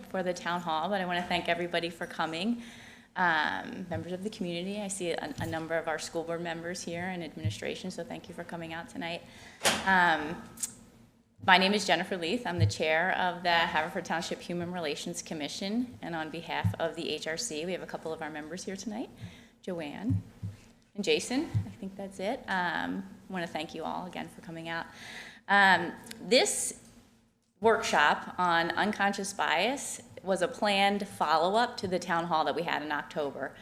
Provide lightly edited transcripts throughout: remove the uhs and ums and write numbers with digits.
for the town hall, but I want to thank everybody for coming. Members of the community, I see a number of our school board members here and administration, so thank you for coming out tonight. My name is Jennifer Leith. I'm the chair of the Haverford Township Human Relations Commission, and on behalf of the HRC, we have a couple of our members here tonight, Joanne and Jason. I think that's it. I want to thank you all again for coming out. This workshop on unconscious bias was a planned follow-up to the town hall that we had in October.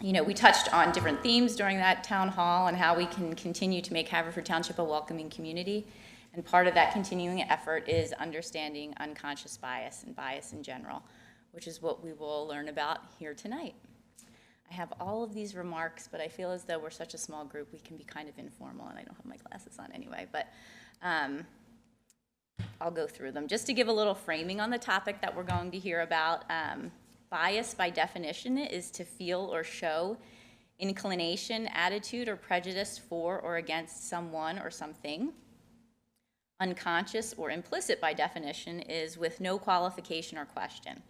We touched on different themes during that town hall and how we can continue to make Haverford Township a welcoming community. And part of that continuing effort is understanding unconscious bias and bias in general, which is what we will learn about here tonight. I have all of these remarks, but I feel as though we're such a small group, we can be kind of informal, and I don't have my glasses on anyway, but I'll go through them. Just to give a little framing on the topic that we're going to hear about, bias, by definition, is to feel or show inclination, attitude, or prejudice for or against someone or something. Unconscious or implicit, by definition, is with no qualification or question.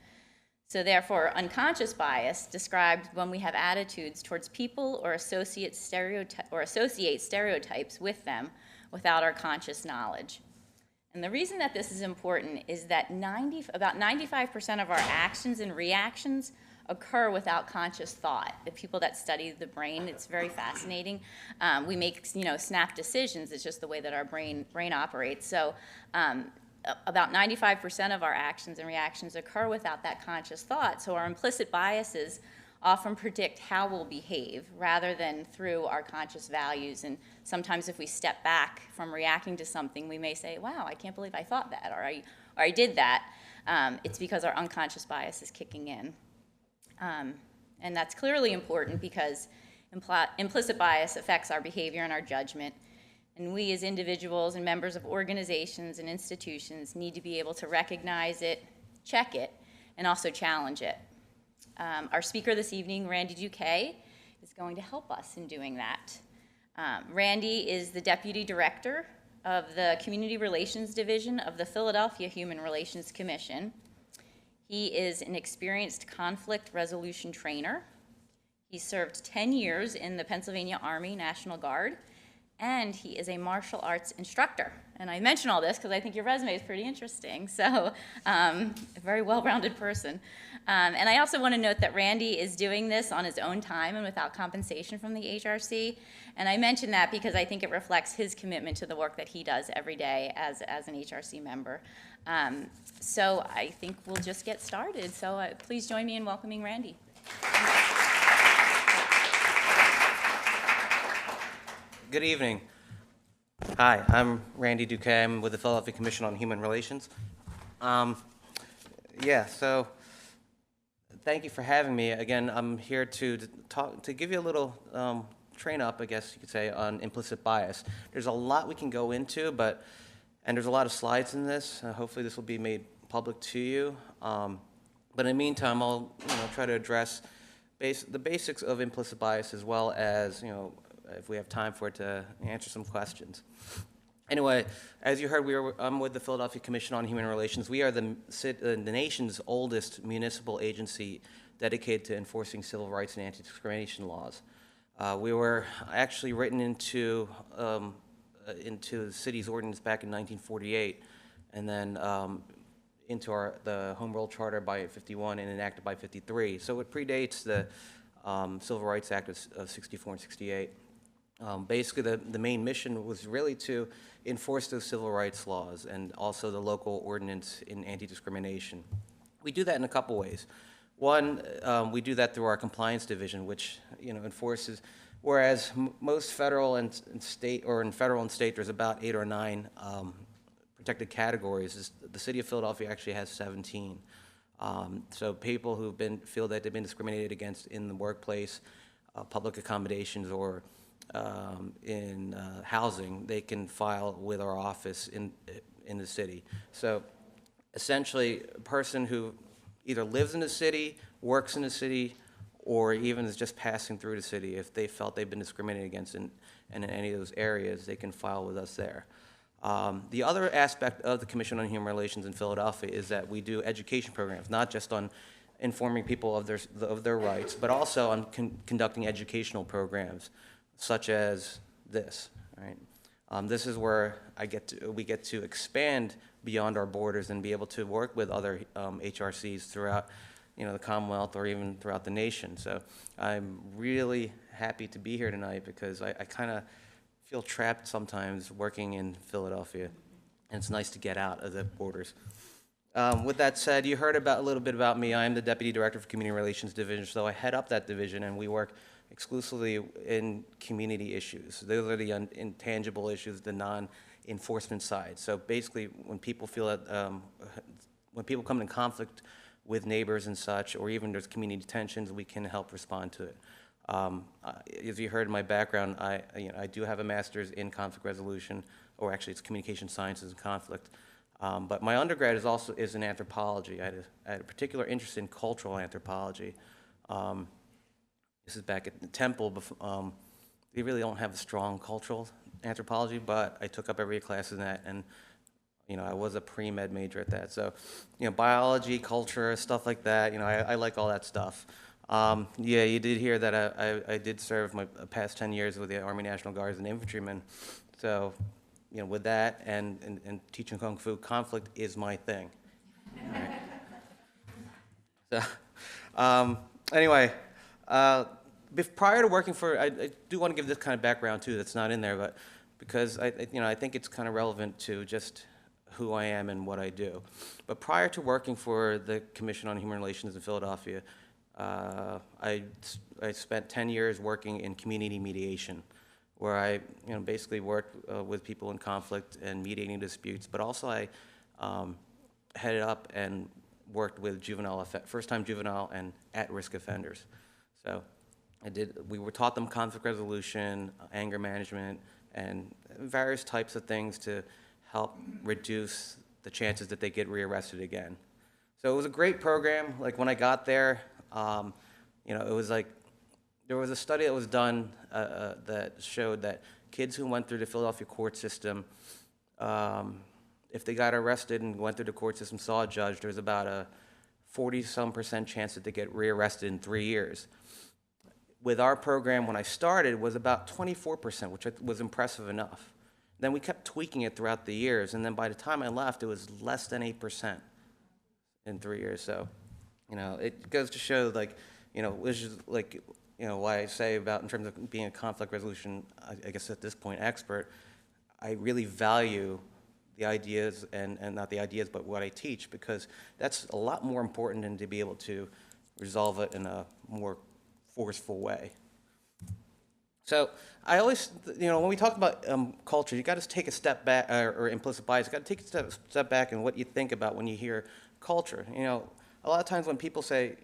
So therefore, unconscious bias describes when we have attitudes towards people or associate stereotypes with them without our conscious knowledge. And the reason that this is important is that about 95% of our actions and reactions occur without conscious thought. The people that study the brain, it's very fascinating. We make, snap decisions. It's just the way that our brain operates. So about 95% of our actions and reactions occur without that conscious thought. So our implicit biases often predict how we'll behave rather than through our conscious values. And sometimes if we step back from reacting to something, we may say, wow, I can't believe I thought that, or I did that. It's because our unconscious bias is kicking in. And that's clearly important because implicit bias affects our behavior and our judgment. And we as individuals and members of organizations and institutions need to be able to recognize it, check it, and also challenge it. Our speaker this evening, Randy Duque, is going to help us in doing that. Randy is the Deputy Director of the Community Relations Division of the Philadelphia Human Relations Commission. He is an experienced conflict resolution trainer. He served 10 years in the Pennsylvania Army National Guard, and he is a martial arts instructor. And I mention all this because I think your resume is pretty interesting, so a very well-rounded person. And I also want to note that Randy is doing this on his own time and without compensation from the HRC. And I mention that because I think it reflects his commitment to the work that he does every day as an HRC member. So I think we'll just get started. So please join me in welcoming Randy. Good evening. Hi, I'm Randy Duque. I'm with the Philadelphia Commission on Human Relations. So thank you for having me. Again, I'm here to give you a little train up, I guess you could say, on implicit bias. There's a lot we can go into, and there's a lot of slides in this. Hopefully this will be made public to you. But in the meantime, I'll try to address the basics of implicit bias as well as, if we have time for it, to answer some questions. Anyway, as you heard, I'm with the Philadelphia Commission on Human Relations. We are the nation's oldest municipal agency dedicated to enforcing civil rights and anti-discrimination laws. We were actually written into the city's ordinance back in 1948, and then into the Home Rule Charter by 51 and enacted by 53. So it predates the Civil Rights Act of 64 and 68. Basically, the main mission was really to enforce those civil rights laws and also the local ordinance in anti-discrimination. We do that in a couple ways. One, we do that through our compliance division, which enforces. Whereas most federal and state, or in federal and state, there's about 8 or 9 protected categories. The city of Philadelphia actually has 17. So people who feel that they've been discriminated against in the workplace, public accommodations, or in housing, they can file with our office in the city. So essentially, a person who either lives in the city, works in the city, or even is just passing through the city, if they felt they've been discriminated against in any of those areas, they can file with us there. The other aspect of the Commission on Human Relations in Philadelphia is that we do education programs, not just on informing people of their rights, but also on conducting educational programs, such as this. Right? This is where we get to expand beyond our borders and be able to work with other HRCs throughout, the Commonwealth or even throughout the nation. So I'm really happy to be here tonight because I kind of feel trapped sometimes working in Philadelphia, and it's nice to get out of the borders. With that said, you heard a little bit about me. I am the Deputy Director for Community Relations Division, so I head up that division, and we work exclusively in community issues. Those are the intangible issues, the non-enforcement side. So basically, when people feel that, when people come in conflict with neighbors and such, or even there's community tensions, we can help respond to it. As you heard in my background, I do have a master's in conflict resolution, or actually it's communication sciences and conflict. But my undergrad is in anthropology. I had a particular interest in cultural anthropology. This is back at the Temple. We really don't have a strong cultural anthropology, but I took up every class in that, and I was a pre-med major at that. So, biology, culture, stuff like that. I like all that stuff. Yeah, you did hear that I did serve my past 10 years with the Army National Guard as an infantryman. So, with that and teaching Kung Fu, conflict is my thing. All right. So, anyway, prior to working for, I do want to give this kind of background too that's not in there, but because I think it's kind of relevant to just who I am and what I do. But prior to working for the Commission on Human Relations in Philadelphia, I spent 10 years working in community mediation, where I basically worked with people in conflict and mediating disputes, but also I headed up and worked with first-time juvenile and at-risk offenders. So we were taught them conflict resolution, anger management, and various types of things to help reduce the chances that they get rearrested again. So it was a great program. Like when I got there, it was like there was a study that was done that showed that kids who went through the Philadelphia court system, if they got arrested and went through the court system, saw a judge, there was about a 40-some% chance that they get rearrested in 3 years. With our program, when I started, it was about 24%, which was impressive enough. Then we kept tweaking it throughout the years, and then by the time I left, it was less than 8% in 3 years. So, it goes to show, which is why I say about in terms of being a conflict resolution, I guess at this point, expert, I really value the ideas, and not the ideas, but what I teach, because that's a lot more important than to be able to resolve it in a more forceful way. So I always, when we talk about culture, you got to take a step back, or implicit bias, you got to take a step back and what you think about when you hear culture. A lot of times when people say,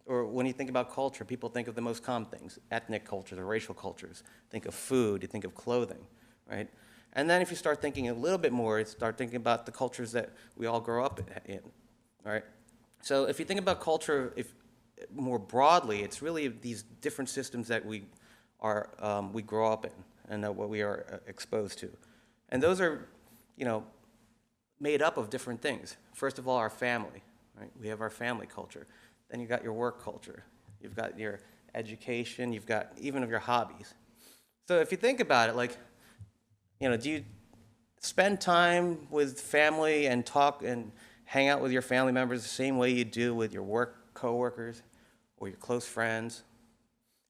or when you think about culture, people think of the most common things, ethnic cultures or racial cultures. Think of food, you think of clothing, right? And then if you start thinking a little bit more, you start thinking about the cultures that we all grow up in, right? So if you think about culture more broadly, it's really these different systems that we grow up in and that what we are exposed to. And those are, made up of different things. First of all, our family, right? We have our family culture. Then you've got your work culture. You've got your education. You've got even of your hobbies. So if you think about it, do you spend time with family and talk and hang out with your family members the same way you do with your work coworkers or your close friends?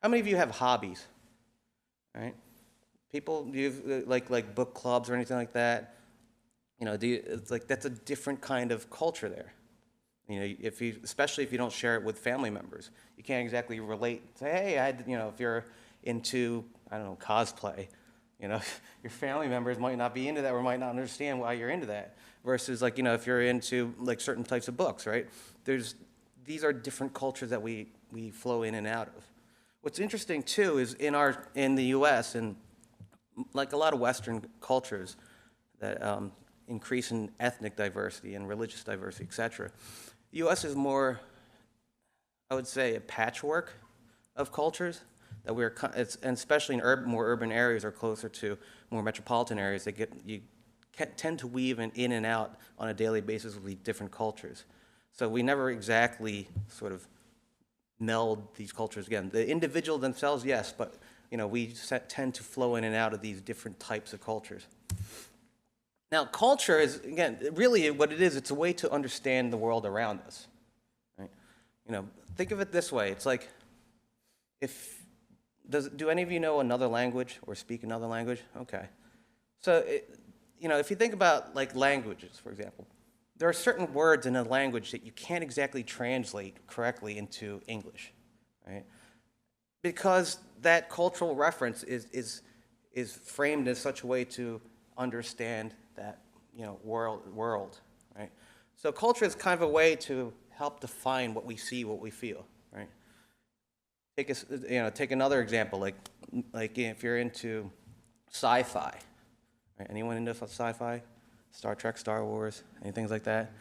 How many of you have hobbies? Right? People, do you like book clubs or anything like that? It's that's a different kind of culture there. Especially if you don't share it with family members, you can't exactly relate. Say, hey, if you're into, cosplay, your family members might not be into that or might not understand why you're into that. Versus if you're into certain types of books, right? These are different cultures that we flow in and out of. What's interesting too is in the U.S. and a lot of Western cultures that increase in ethnic diversity and religious diversity, etc. The U.S. is more, I would say, a patchwork of cultures that and especially in more urban areas or closer to more metropolitan areas, you tend to weave in and out on a daily basis with different cultures. So we never exactly sort of meld these cultures again. The individual themselves, yes, but we tend to flow in and out of these different types of cultures. Now, culture is, again, really what it is, it's a way to understand the world around us. Right? Think of it this way. It's like, do any of you know another language or speak another language? Okay. So, if you think about like languages, for example, there are certain words in a language that you can't exactly translate correctly into English, right? Because that cultural reference is framed in such a way to understand that world, right? So culture is kind of a way to help define what we see, what we feel, right? Take another example, like if you're into sci-fi, right? Anyone into sci-fi? Star Trek, Star Wars, anything like that?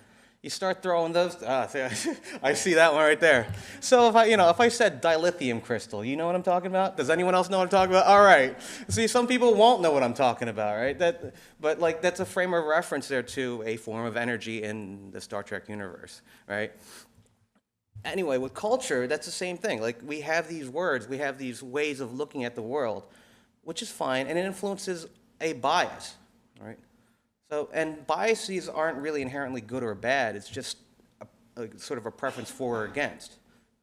You start throwing those. I see that one right there. So if I said dilithium crystal, you know what I'm talking about? Does anyone else know what I'm talking about? All right. See, some people won't know what I'm talking about, right? But that's a frame of reference there to a form of energy in the Star Trek universe, right? Anyway, with culture, that's the same thing. Like we have these words, we have these ways of looking at the world, which is fine, and it influences a bias, right? So, and biases aren't really inherently good or bad. It's just a sort of a preference for or against,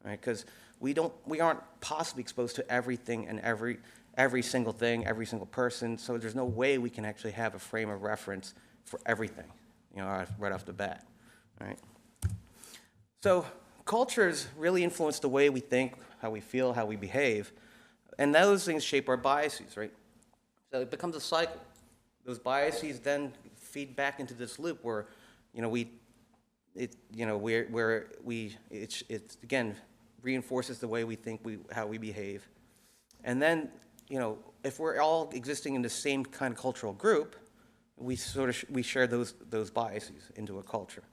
right? Because we aren't possibly exposed to everything and every single thing, every single person. So there's no way we can actually have a frame of reference for everything, right off the bat, right? So cultures really influence the way we think, how we feel, how we behave, and those things shape our biases, right? So it becomes a cycle. Those biases then feed back into this loop where, it again reinforces the way we think, how we behave, and then if we're all existing in the same kind of cultural group, we share those biases into a culture,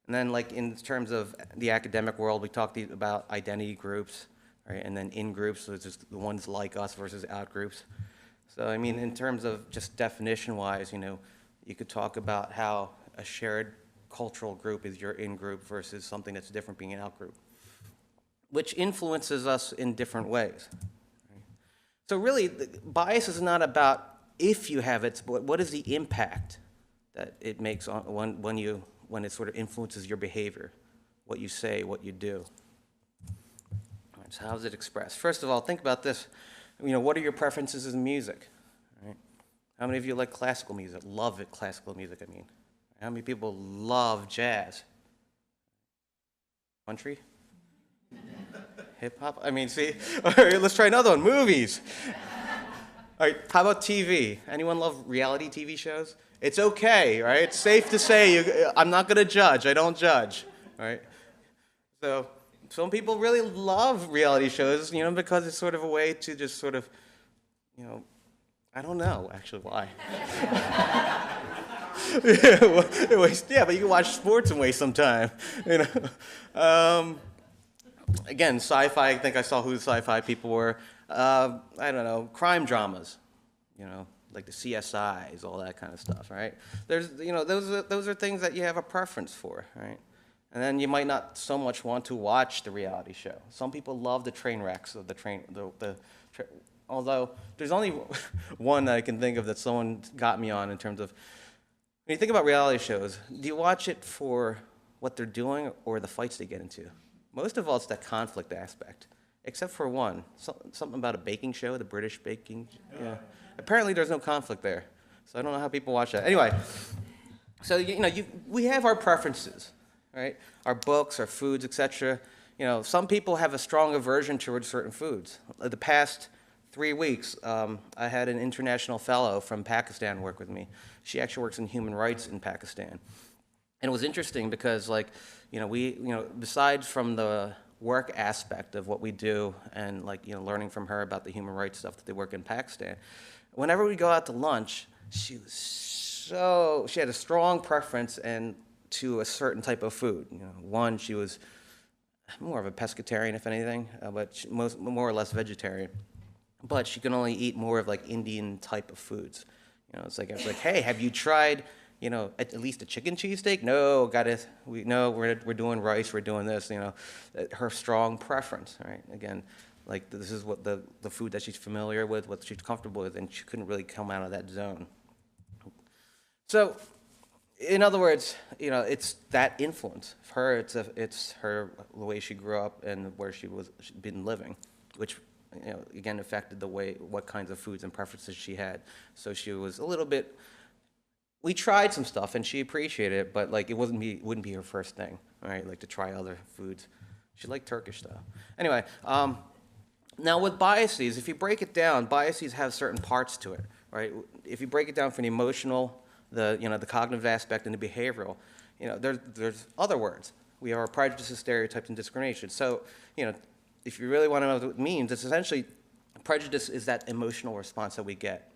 and then like in terms of the academic world, we talked about identity groups, right, and then in groups, so it's just the ones like us versus out groups. So, I mean, in terms of just definition-wise, you could talk about how a shared cultural group is your in-group versus something that's different being an out-group, which influences us in different ways. So really, bias is not about if you have it, but what is the impact that it makes on when it sort of influences your behavior, what you say, what you do. All right, so how is it expressed? First of all, think about this. What are your preferences in music? Right? How many of you like classical music? Love it, classical music, I mean. How many people love jazz? Country? Hip hop? I mean, see? All right, let's try another one. Movies. All right, how about TV? Anyone love reality TV shows? It's okay, right? It's safe to say I'm not going to judge. I don't judge, right? So some people really love reality shows, because it's sort of a way to just sort of, I don't know actually why. Yeah, but you can watch sports and waste some time, Again, sci-fi, I think I saw who the sci-fi people were. I don't know, crime dramas, like the CSIs, all that kind of stuff, right? There's, those are things that you have a preference for, right? And then you might not so much want to watch the reality show. Some people love the train wrecks of although there's only one that I can think of that someone got me on in terms of, when you think about reality shows, do you watch it for what they're doing or the fights they get into? Most of all, it's that conflict aspect, except for one, something about a baking show, the British baking, yeah. Apparently there's no conflict there, so I don't know how people watch that. Anyway, so we have our preferences. Right? Our books, our foods, etc. Some people have a strong aversion towards certain foods. The past 3 weeks, I had an international fellow from Pakistan work with me. She actually works in human rights in Pakistan. And it was interesting because, besides from the work aspect of what we do and, learning from her about the human rights stuff that they work in Pakistan, whenever we go out to lunch, she had a strong preference to a certain type of food. One, she was more of a pescatarian, if anything, but more or less vegetarian. But she can only eat more of Indian type of foods. It's like, hey, have you tried, at least a chicken cheesesteak? No, we're doing rice, we're doing this, her strong preference, right? Again, like this is what the food that she's familiar with, what she's comfortable with, and she couldn't really come out of that zone. So, in other words, it's that influence. For her, it's her, the way she grew up and where she'd been living, which, again, affected what kinds of foods and preferences she had. So she was a little bit, we tried some stuff and she appreciated it, but like it wouldn't be her first thing, right? Like to try other foods. She liked Turkish stuff. Anyway, now with biases, if you break it down, biases have certain parts to it, right? If you break it down from the emotional, the cognitive aspect and the behavioral, there's other words. We have our prejudices, stereotypes, and discrimination. So, if you really want to know what it means, it's essentially, prejudice is that emotional response that we get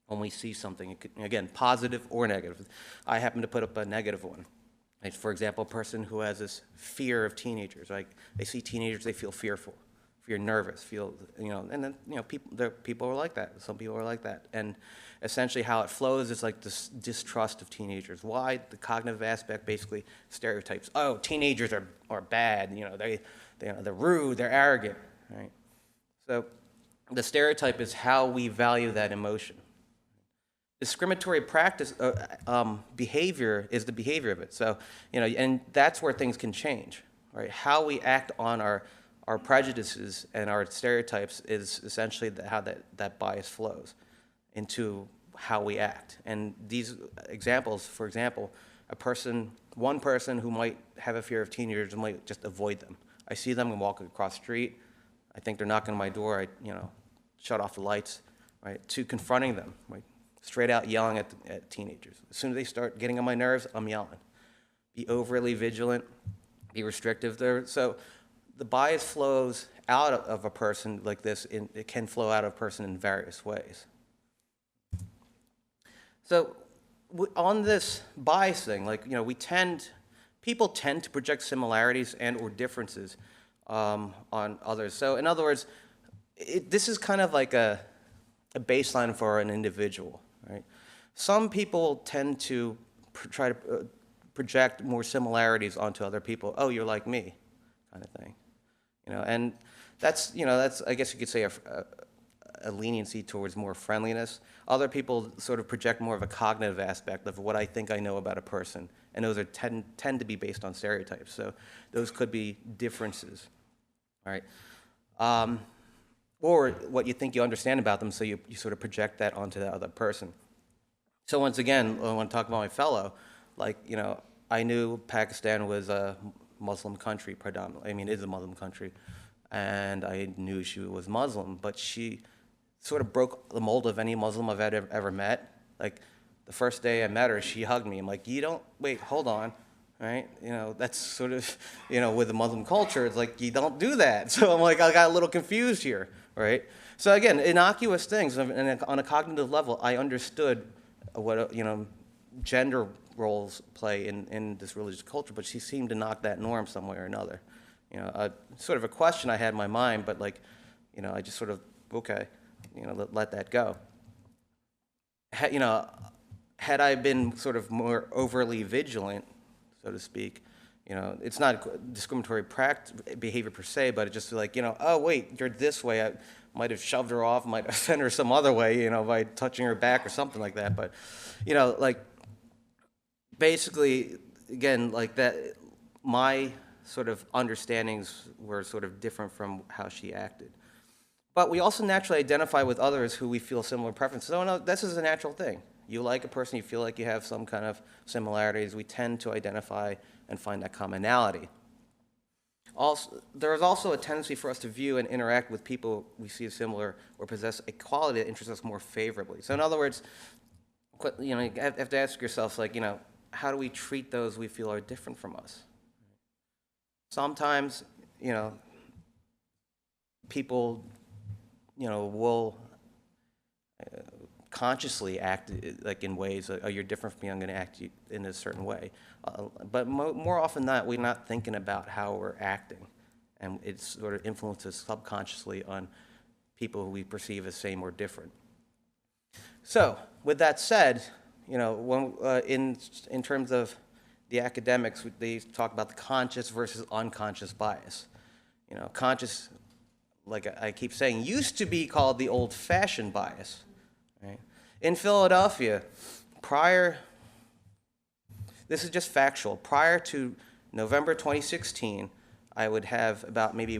when we see something. Again, positive or negative. I happen to put up a negative one. Like, for example, a person who has this fear of teenagers. Like, they see teenagers, they feel fearful, feel nervous, and then, people are like that. Some people are like that. And essentially how it flows is like this distrust of teenagers. Why? The cognitive aspect, basically stereotypes. Oh, teenagers are bad. They're rude, they're arrogant, right? So the stereotype is how we value that emotion. Discriminatory practice, behavior is the behavior of it. So, and that's where things can change, right? How we act on our prejudices and our stereotypes is essentially how that bias flows into how we act. And these examples, for example, one person who might have a fear of teenagers might just avoid them. I see them and walk across the street. I think they're knocking on my door. I, shut off the lights, right? To confronting them, right? Straight out yelling at teenagers. As soon as they start getting on my nerves, I'm yelling. Be overly vigilant, be restrictive there. So the bias flows out of a person like this. It can flow out of a person in various ways. So on this bias thing, people tend to project similarities and or differences on others. So in other words, this is kind of like a baseline for an individual, right? Some people tend to try to project more similarities onto other people. Oh, you're like me, kind of thing. And that's I guess you could say a leniency towards more friendliness. Other people sort of project more of a cognitive aspect of what I think I know about a person, and those tend to be based on stereotypes. So those could be differences, right? Or what you think you understand about them, so you sort of project that onto the other person. So once again, I want to talk about my fellow, I knew Pakistan was a Muslim country predominantly. I mean, it is a Muslim country, and I knew she was Muslim, but she sort of broke the mold of any Muslim I've ever met. Like, the first day I met her, she hugged me. I'm like, wait, hold on, right? That's sort of, with the Muslim culture, it's like, you don't do that. So I'm like, I got a little confused here, right? So again, innocuous things, and on a cognitive level, I understood what, gender roles play in this religious culture, but she seemed to knock that norm some way or another. Sort of a question I had in my mind, but I just sort of, okay, let that go. Had I been sort of more overly vigilant, so to speak, it's not discriminatory behavior per se, but it's just like, oh, wait, you're this way. I might have shoved her off, might have sent her some other way, by touching her back or something like that. But, basically, again, like that, my sort of understandings were sort of different from how she acted. But we also naturally identify with others who we feel similar preferences. So no, this is a natural thing. You like a person, you feel like you have some kind of similarities. We tend to identify and find that commonality. Also, there is also a tendency for us to view and interact with people we see as similar or possess a quality that interests us more favorably. So in other words, you have to ask yourself, how do we treat those we feel are different from us? Sometimes, people, will consciously act like in ways, oh, you're different from me, I'm going to act in a certain way. But more often than not, we're not thinking about how we're acting. And it sort of influences subconsciously on people who we perceive as same or different. So, with that said, when in terms of the academics, they talk about the conscious versus unconscious bias. Conscious, like I keep saying, used to be called the old-fashioned bias. Right? In Philadelphia, this is just factual, prior to November 2016, I would have about maybe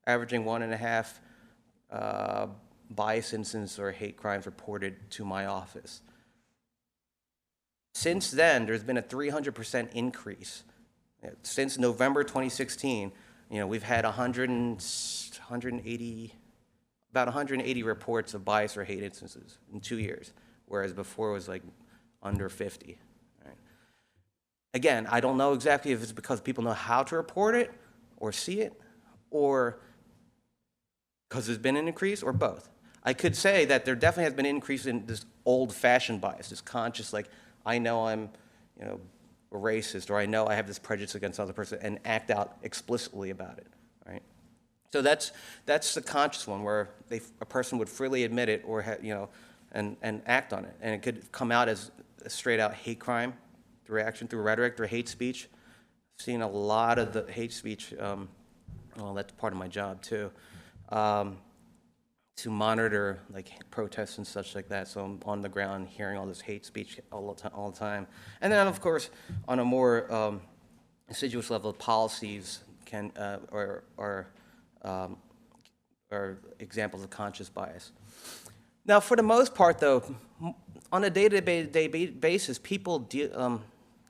averaging 1.5 bias incidents or hate crimes reported to my office. Since then, there's been a 300% increase. Since November 2016, we've had 180, about 180 reports of bias or hate instances in 2 years, whereas before it was like under 50. Right? Again, I don't know exactly if it's because people know how to report it or see it, or because there's been an increase, or both. I could say that there definitely has been an increase in this old-fashioned bias, this conscious, like, I know I'm, a racist, or I know I have this prejudice against another person, and act out explicitly about it, right? So that's the conscious one, where a person would freely admit it, or and act on it, and it could come out as a straight-out hate crime through action, through rhetoric, through hate speech. I've seen a lot of the hate speech. Well, that's part of my job too. To monitor like protests and such like that. So I'm on the ground hearing all this hate speech all the time. And then, of course, on a more assiduous level, policies can or examples of conscious bias. Now, for the most part, though, on a day-to-day basis, people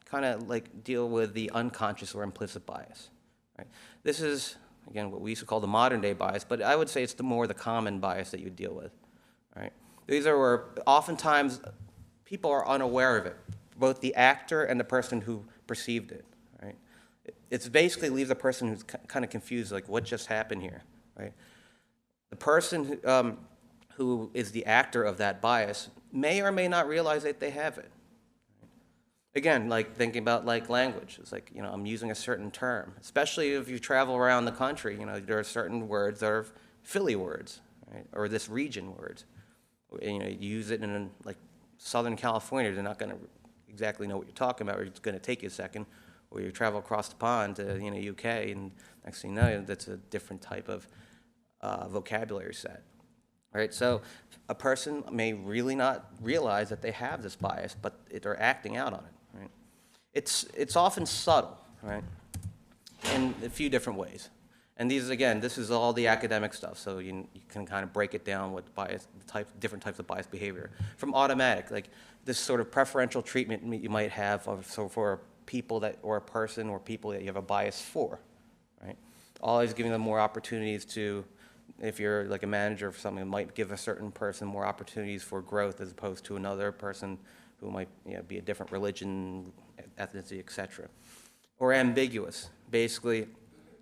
kind of like deal with the unconscious or implicit bias. Right? This is, again, what we used to call the modern day bias, but I would say it's the common bias that you deal with, right? These are where oftentimes people are unaware of it, both the actor and the person who perceived it, right? It's basically leaves the person who's kind of confused, like, what just happened here, right? The person who is the actor of that bias may or may not realize that they have it. Again, like thinking about like language, it's like, I'm using a certain term, especially if you travel around the country, there are certain words that are Philly words, right? Or this region words. You use it in like Southern California, they're not going to exactly know what you're talking about, or it's going to take you a second, or you travel across the pond to, UK, and next thing you know, that's a different type of vocabulary set. Right, so a person may really not realize that they have this bias, but they're acting out on it. Right, it's often subtle, right, in a few different ways. And this is all the academic stuff. So you can kind of break it down with bias, different types of bias behavior. From automatic, like this sort of preferential treatment you might have for people or a person or people that you have a bias for, right? Always giving them more opportunities to. If you're like a manager or something, it might give a certain person more opportunities for growth as opposed to another person who might be a different religion, ethnicity, etc. Or ambiguous. Basically,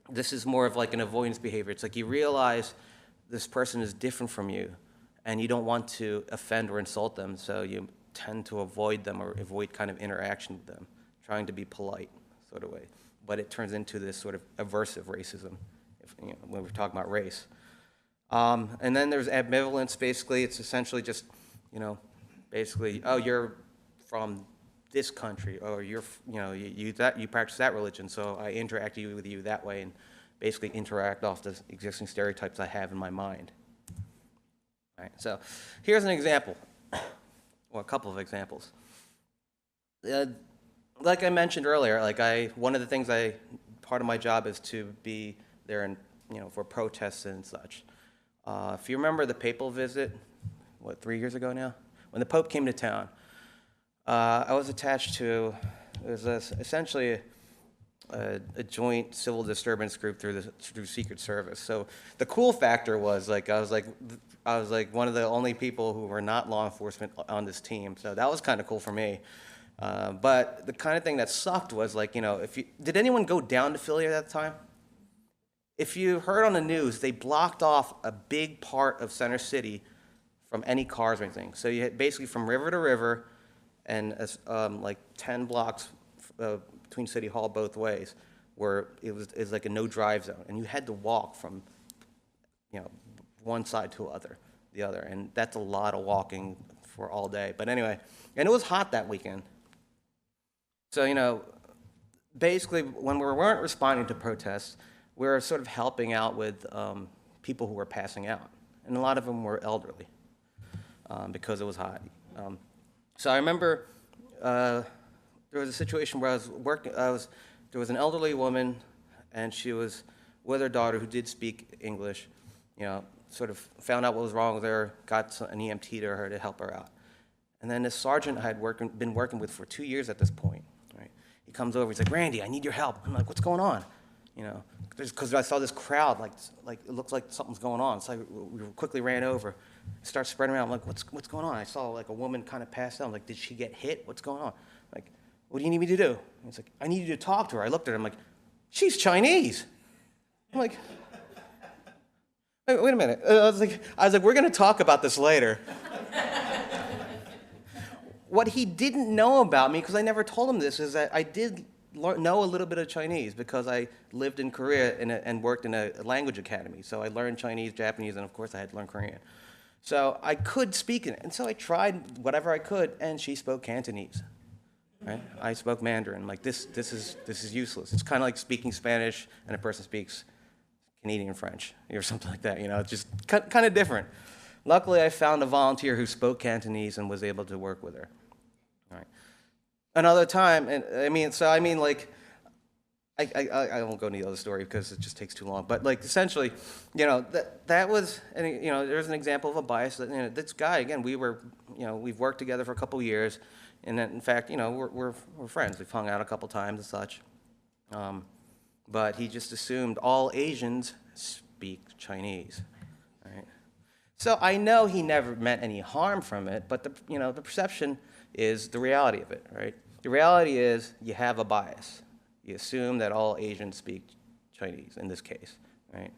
this is more of like an avoidance behavior. It's like you realize this person is different from you, and you don't want to offend or insult them, so you tend to avoid them or avoid kind of interaction with them, trying to be polite sort of way. But it turns into this sort of aversive racism when we're talking about race. And then there's ambivalence. Basically, it's essentially just, basically, oh, you're from this country, or you practice that religion, so I interact with you that way, and basically interact off the existing stereotypes I have in my mind. All right, so here's an example, or a couple of examples. Like I mentioned earlier, one of the things part of my job is to be there and for protests and such. If you remember the papal visit, 3 years ago now? When the Pope came to town, I was attached to, it was essentially a joint civil disturbance group through Secret Service. So the cool factor was, I was one of the only people who were not law enforcement on this team. So that was kind of cool for me. But the kind of thing that sucked was, did anyone go down to Philly at that time? If you heard on the news, they blocked off a big part of Center City from any cars or anything. So you had basically from river to river, and 10 blocks between City Hall both ways, where it was like a no-drive zone, and you had to walk from one side to the other. the other. And that's a lot of walking for all day. But anyway, and it was hot that weekend. So, basically, when we weren't responding to protests, we were sort of helping out with people who were passing out. And a lot of them were elderly because it was hot. So I remember there was a situation where I was working, there was an elderly woman, and she was with her daughter who did speak English, sort of found out what was wrong with her, got an EMT to her to help her out. And then this sergeant I had been working with for 2 years at this point, right? He comes over, he's like, "Randy, I need your help." I'm like, "What's going on?" Because I saw this crowd, like it looked like something's going on. So we quickly ran over, start spreading around. I'm like, what's going on? I saw like a woman kind of pass out. I'm like, did she get hit? What's going on? Like, what do you need me to do? And he's like, I need you to talk to her. I looked at her. I'm like, she's Chinese. I'm like, wait a minute. I was like, we're going to talk about this later. What he didn't know about me, because I never told him this, is that I did know a little bit of Chinese because I lived in Korea and worked in a language academy. So I learned Chinese, Japanese, and of course I had to learn Korean. So I could speak it, and so I tried whatever I could, and she spoke Cantonese. Right? I spoke Mandarin. Like this is useless. It's kind of like speaking Spanish and a person speaks Canadian French or something like that. It's just kind of different. Luckily, I found a volunteer who spoke Cantonese and was able to work with her. All right. Another time, and I won't go into the other story because it just takes too long. But like essentially, that was, and there's an example of a bias that this guy again. We've worked together for a couple years, and then, in fact, we're friends. We've hung out a couple times and such. But he just assumed all Asians speak Chinese, right? So I know he never meant any harm from it, but the perception is the reality of it, right? The reality is you have a bias. You assume that all Asians speak Chinese in this case, right?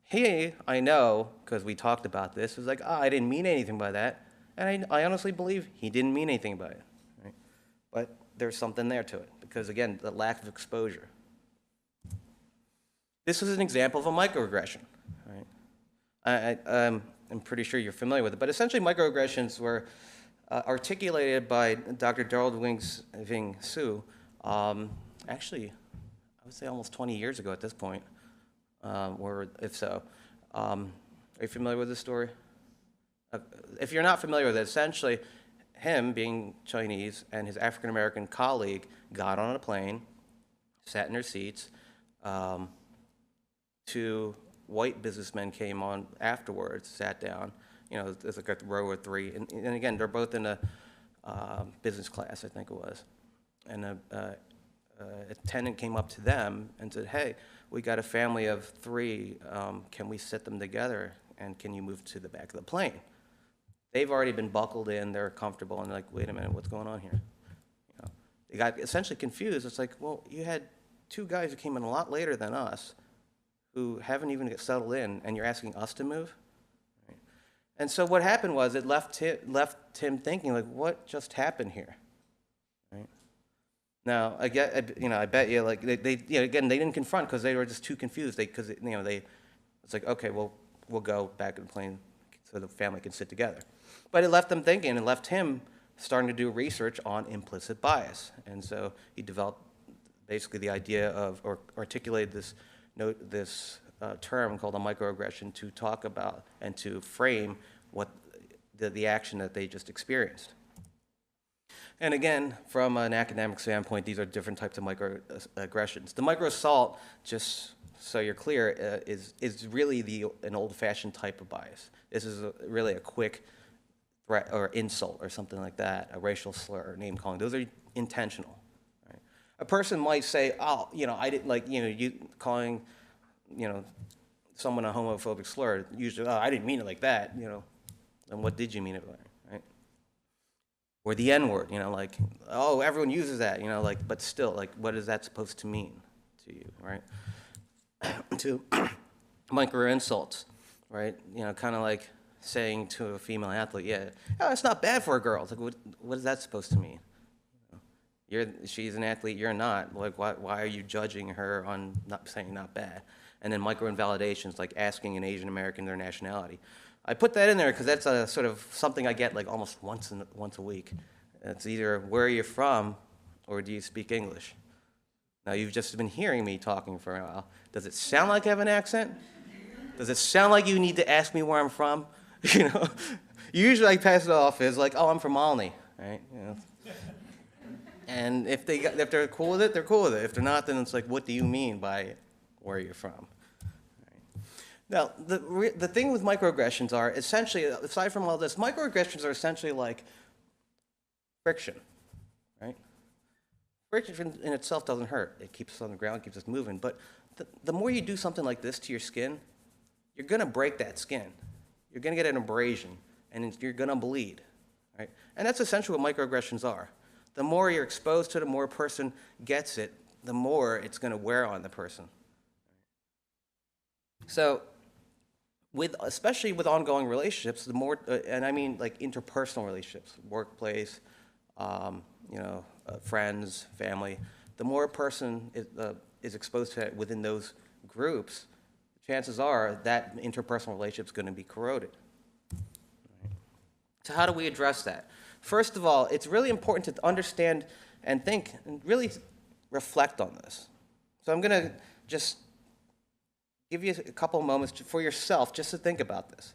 He, I know, because we talked about this, was like, I didn't mean anything by that. And I honestly believe he didn't mean anything by it, right? But there's something there to it, because again, the lack of exposure. This is an example of a microaggression, right? I'm pretty sure you're familiar with it, but essentially microaggressions were articulated by Dr. Darrell Wing Su, actually, I would say almost 20 years ago at this point, or if so. Are you familiar with this story? If you're not familiar with it, essentially, him being Chinese and his African-American colleague got on a plane, sat in their seats. Two white businessmen came on afterwards, sat down. There's like a row of three. And again, they're both in a business class, I think it was. And a attendant came up to them and said, "Hey, we got a family of three. Can we sit them together? And can you move to the back of the plane?" They've already been buckled in. They're comfortable. And they're like, "Wait a minute, what's going on here?" They got essentially confused. It's like, well, you had two guys who came in a lot later than us who haven't even get settled in, and you're asking us to move? Right? And so what happened was it left him thinking, like, what just happened here? Right? Now, I bet you, like, they didn't confront because they were just too confused. It's like, okay, well, we'll go back in the plane so the family can sit together. But it left them thinking, and left him starting to do research on implicit bias. And so he developed basically the idea of, or articulated this term called a microaggression to talk about and to frame what the action that they just experienced. And again, from an academic standpoint, these are different types of microaggressions. The microassault, just so you're clear, is really an old-fashioned type of bias. This is really a quick threat or insult or something like that, a racial slur, name calling. Those are intentional. Right? A person might say, "Oh, I didn't like you calling, someone a homophobic slur." Usually, "Oh, I didn't mean it like that." Then what did you mean it like? Right? Or the N-word. Like, "Oh, everyone uses that." But still, like, what is that supposed to mean to you, right? To micro insults, right? Kind of like saying to a female athlete, "Yeah, oh, it's not bad for a girl." It's like, what is that supposed to mean? She's an athlete, you're not. Like, why are you judging her on saying not bad? And then micro invalidations, like asking an Asian American their nationality. I put that in there because that's a sort of something I get like almost once a week. It's either where are you from or do you speak English? Now, you've just been hearing me talking for a while. Does it sound like I have an accent? Does it sound like you need to ask me where I'm from? You know, usually I pass it off as like, oh, I'm from Alney, right? You know. And if they're cool with it, they're cool with it. If they're not, then it's like, what do you mean by where you're from? Right. Now, the thing with microaggressions are essentially, aside from all this, microaggressions are essentially like friction, right? Friction in itself doesn't hurt. It keeps us on the ground, keeps us moving. But the more you do something like this to your skin, you're going to break that skin. You're going to get an abrasion, and you're going to bleed, right? And that's essentially what microaggressions are. The more you're exposed to it, the more a person gets it, the more it's going to wear on the person. So, especially with ongoing relationships, the more, and I mean like interpersonal relationships, workplace, friends, family, the more a person is exposed to it within those groups, chances are that interpersonal relationship is going to be corroded. So how do we address that? First of all, it's really important to understand and think and really reflect on this. So I'm going to just give you a couple of moments for yourself just to think about this.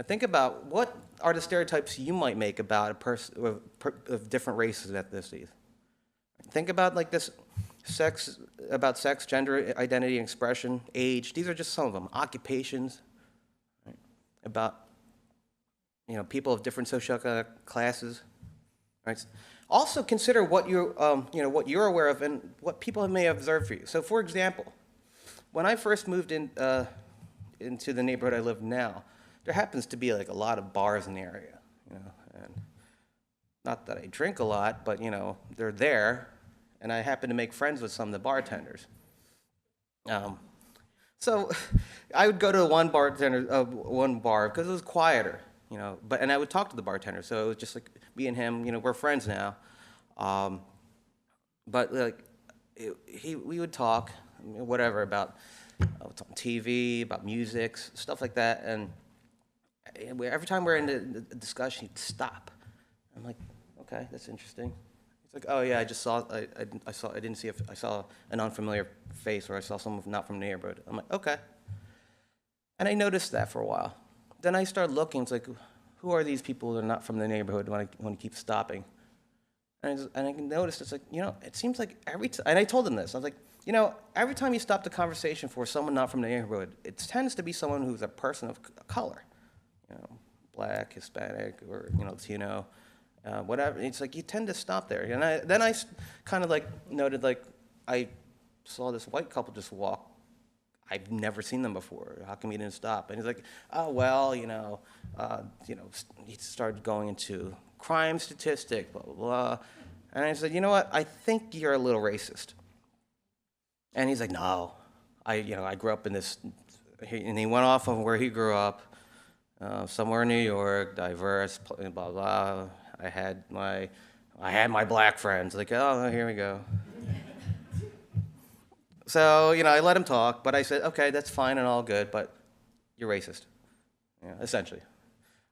Think about what are the stereotypes you might make about a person of different races and ethnicities. Think about like this sex, gender identity, and expression, age. These are just some of them. Occupations, right? About people of different social classes, right? Also consider what what you're aware of and what people may have observed for you. So, for example, when I first moved into the neighborhood I live now, there happens to be like a lot of bars in the area, and not that I drink a lot, but they're there, and I happen to make friends with some of the bartenders. So I would go to one bar because it was quieter, and I would talk to the bartender. So it was just like me and him, we're friends now. But like we would talk, whatever, about TV, about music, stuff like that, and every time we're in the discussion, he'd stop. I'm like, okay, that's interesting. He's like, oh yeah, I just saw, I didn't see I saw an unfamiliar face, or I saw someone not from the neighborhood. I'm like, okay. And I noticed that for a while. Then I started looking. It's like, who are these people that are not from the neighborhood when he keeps stopping? And I noticed, it's like, it seems like every time, and I told him this, I was like, every time you stop the conversation for someone not from the neighborhood, it tends to be someone who's a person of color, black, Hispanic, or, Latino, whatever. It's like you tend to stop there. And then I kind of like noted, like, I saw this white couple just walk. I've never seen them before. How come you didn't stop? And he's like, oh, well, he started going into crime statistic, blah, blah, blah. And I said, you know what? I think you're a little racist. And he's like, no, I grew up in this, and he went off on where he grew up, somewhere in New York, diverse, blah, blah. I had my black friends. Like, oh, here we go. So, I let him talk, but I said, okay, that's fine and all good, but you're racist, essentially.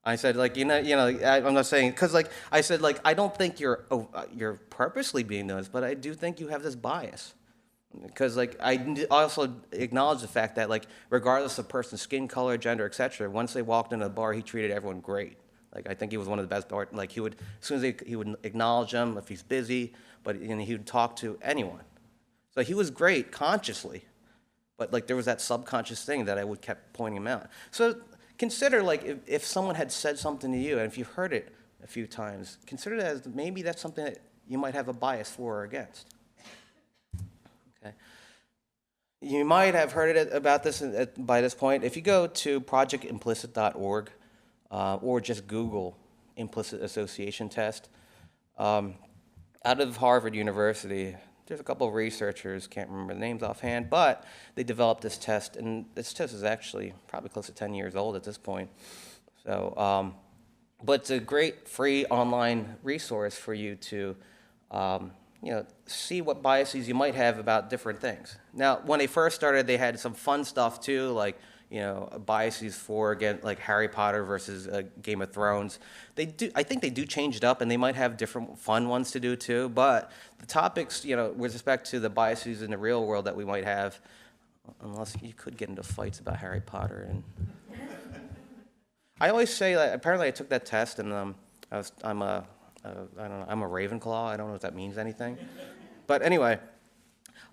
I said, like, I'm not saying, because, like, I said, like, I don't think you're purposely being this, but I do think you have this bias. Because, like, I also acknowledge the fact that, like, regardless of person's skin color, gender, etc., once they walked into the bar, he treated everyone great. Like, I think he was one of the best bar. Like, he would, as soon as he would acknowledge them if he's busy, but he would talk to anyone. So he was great consciously, but like there was that subconscious thing that I would kept pointing him out. So consider, like, if someone had said something to you, and if you've heard it a few times, consider that as maybe that's something that you might have a bias for or against. Okay. You might have heard it about this by this point. If you go to projectimplicit.org or just Google implicit association test, out of Harvard University, there's a couple of researchers, can't remember the names offhand, but they developed this test, and this test is actually probably close to 10 years old at this point. So, but it's a great free online resource for you to, see what biases you might have about different things. Now, when they first started, they had some fun stuff too, like, biases for, again, like Harry Potter versus Game of Thrones. I think they do change it up, and they might have different fun ones to do too. But the topics, with respect to the biases in the real world that we might have, unless you could get into fights about Harry Potter. And I always say that apparently I took that test, and I'm a Ravenclaw. I don't know if that means anything, but anyway.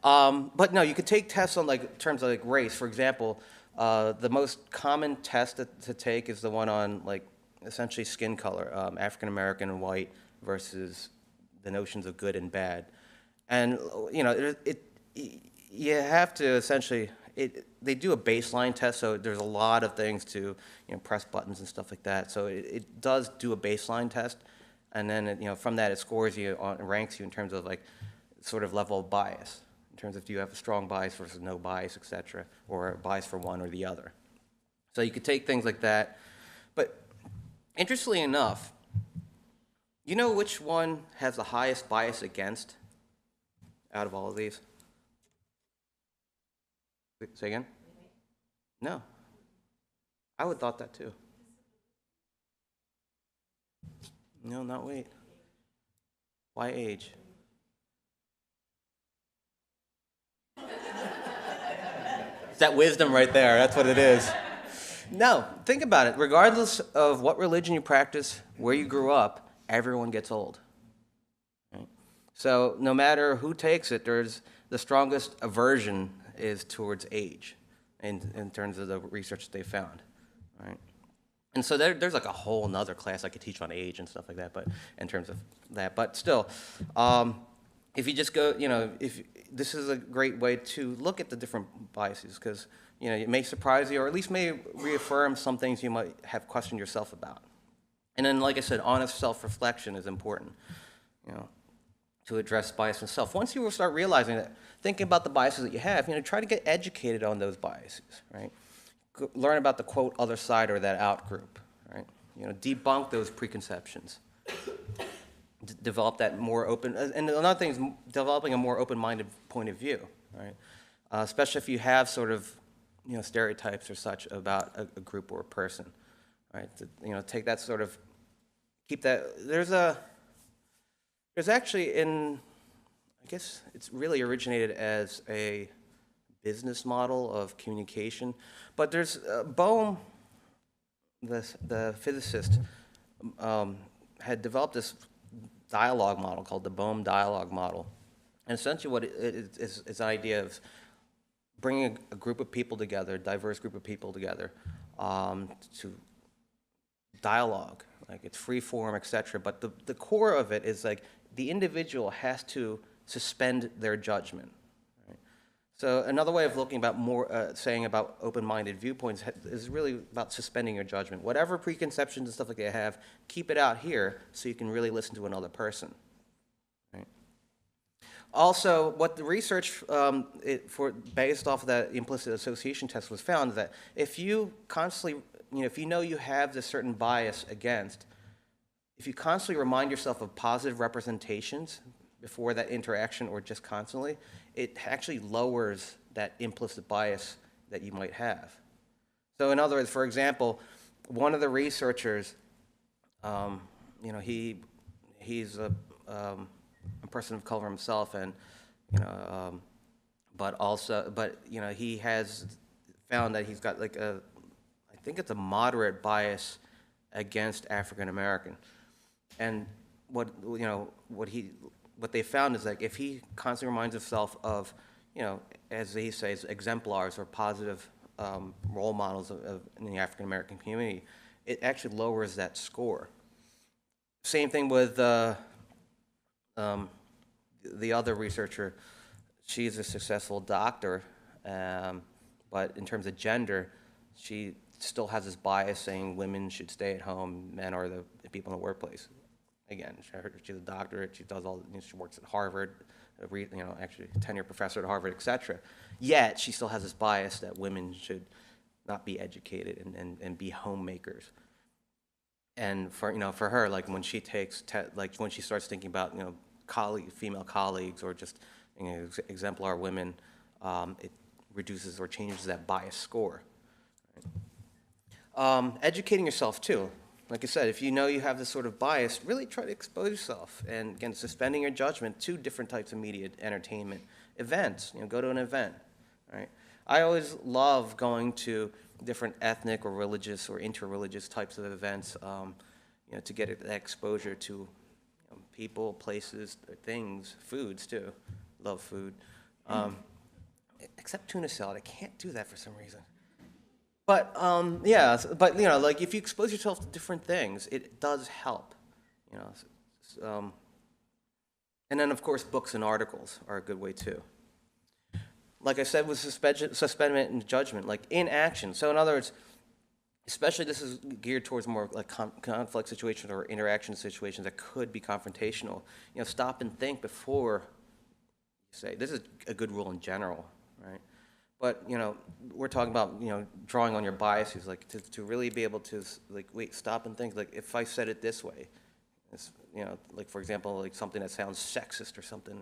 But no, you could take tests on terms of race. For example, the most common test to take is the one on essentially skin color, African American and white versus the notions of good and bad. And you have to essentially they do a baseline test, so there's a lot of things to press buttons and stuff like that. So it does do a baseline test, and then from that it scores you ranks you in terms of sort of level of bias, in terms of do you have a strong bias versus no bias, et cetera, or a bias for one or the other. So you could take things like that. But interestingly enough, you know which one has the highest bias against out of all of these? Say again? No. I would have thought that too. No, not weight. Why age? It's that wisdom right there. That's what it is. No, think about it. Regardless of what religion you practice, where you grew up, everyone gets old. Right? So no matter who takes it, there's the strongest aversion is towards age in terms of the research that they found. Right? And so there's a whole nother class I could teach on age and stuff like that, but in terms of that. But still, if you just go, this is a great way to look at the different biases, because it may surprise you, or at least may reaffirm some things you might have questioned yourself about. And then, like I said, honest self-reflection is important, to address bias in self. Once you will start realizing that, thinking about the biases that you have, try to get educated on those biases, right? Learn about the quote other side or that out group, right? Debunk those preconceptions. Develop that more open, and another thing is developing a more open-minded point of view, right? Especially if you have sort of, stereotypes or such about a group or a person, right? Take that sort of, keep that. There's actually I guess it's really originated as a business model of communication, but there's Bohm, the physicist, had developed this dialogue model called the Bohm dialogue model. And essentially what it is an idea of bringing a group of people together, a diverse group of people together, to dialogue. It's free form, et cetera. But the core of it is the individual has to suspend their judgment. Right? So another way of looking about saying about open-minded viewpoints is really about suspending your judgment. Whatever preconceptions and stuff like that you have, keep it out here so you can really listen to another person. Right? Also, what the research based off of that implicit association test was found that if you constantly, if you know you have this certain bias against, if you constantly remind yourself of positive representations before that interaction or just constantly, it actually lowers that implicit bias that you might have. So in other words, for example, one of the researchers, he's a person of color himself, and but he has found that he's got I think it's a moderate bias against African American, and what they found is if he constantly reminds himself of, as he says, exemplars or positive role models in the African American community, it actually lowers that score. Same thing with the other researcher. She's a successful doctor, but in terms of gender, she still has this bias saying women should stay at home, men are the people in the workplace. Again, she's a doctor. She does she works at Harvard, actually a tenured professor at Harvard, et cetera. Yet she still has this bias that women should not be educated and be homemakers. And for her, when she takes when she starts thinking about female colleagues or just exemplar women, it reduces or changes that bias score. Educating yourself too. Like I said, if you know you have this sort of bias, really try to expose yourself. And again, suspending your judgment to different types of media, entertainment, events. Go to an event, right? I always love going to different ethnic or religious or interreligious types of events, to get that exposure to people, places, things, foods too. Love food. Except tuna salad. I can't do that for some reason. But yeah, but like if you expose yourself to different things, it does help. You know, and then of course books and articles are a good way too. Like I said, with suspendment and judgment, like inaction. So in other words, especially this is geared towards more like conflict situations or interaction situations that could be confrontational. Stop and think before you say. This is a good rule in general, right? But, we're talking about, drawing on your biases, like to really be able to, like, wait, stop and think, like, if I said it this way, it's, like, for example, like something that sounds sexist or something,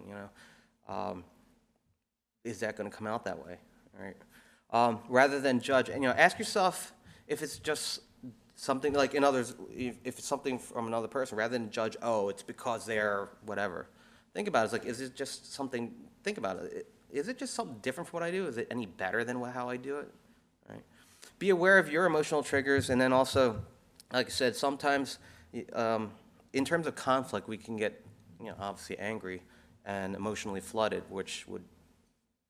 is that going to come out that way, right? Rather than judge, and, ask yourself if it's just something, like, in others, if it's something from another person, rather than judge, oh, it's because they're whatever. Think about it, it's like, is it just something, think about it. Is it just something different from what I do? Is it any better than how I do it? Right? Be aware of your emotional triggers, and then also, like I said, sometimes in terms of conflict, we can get, obviously angry and emotionally flooded, which would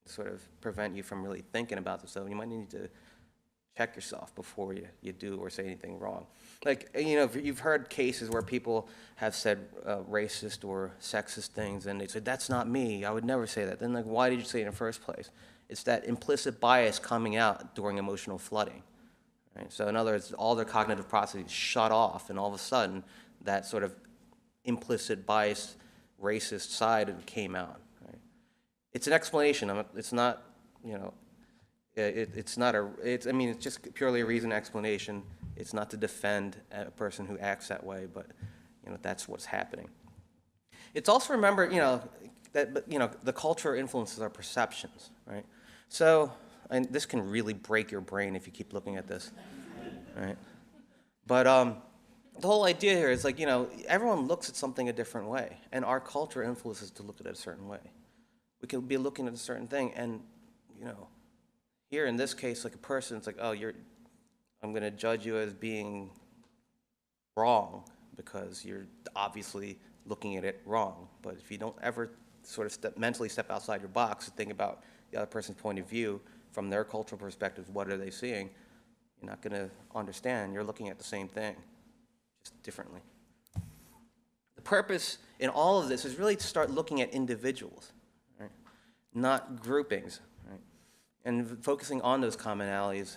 sort of prevent you from really thinking about this. So you might need to check yourself before you do or say anything wrong. Like, you've heard cases where people have said racist or sexist things, and they said, that's not me, I would never say that. Then, like, why did you say it in the first place? It's that implicit bias coming out during emotional flooding. Right? So in other words, all their cognitive processes shut off, and all of a sudden, that sort of implicit bias, racist side came out. Right? It's an explanation. It's not, it's not it's just purely a reason explanation. It's not to defend a person who acts that way, but, that's what's happening. It's also remember, that, the culture influences our perceptions, right? So, and this can really break your brain if you keep looking at this, right? But the whole idea here is like, everyone looks at something a different way, and our culture influences to look at it a certain way. We can be looking at a certain thing, and, here in this case, like a person, it's like, oh, I'm going to judge you as being wrong because you're obviously looking at it wrong. But if you don't ever sort of mentally step outside your box and think about the other person's point of view from their cultural perspective, what are they seeing, you're not going to understand. You're looking at the same thing, just differently. The purpose in all of this is really to start looking at individuals, right? Not groupings. And focusing on those commonalities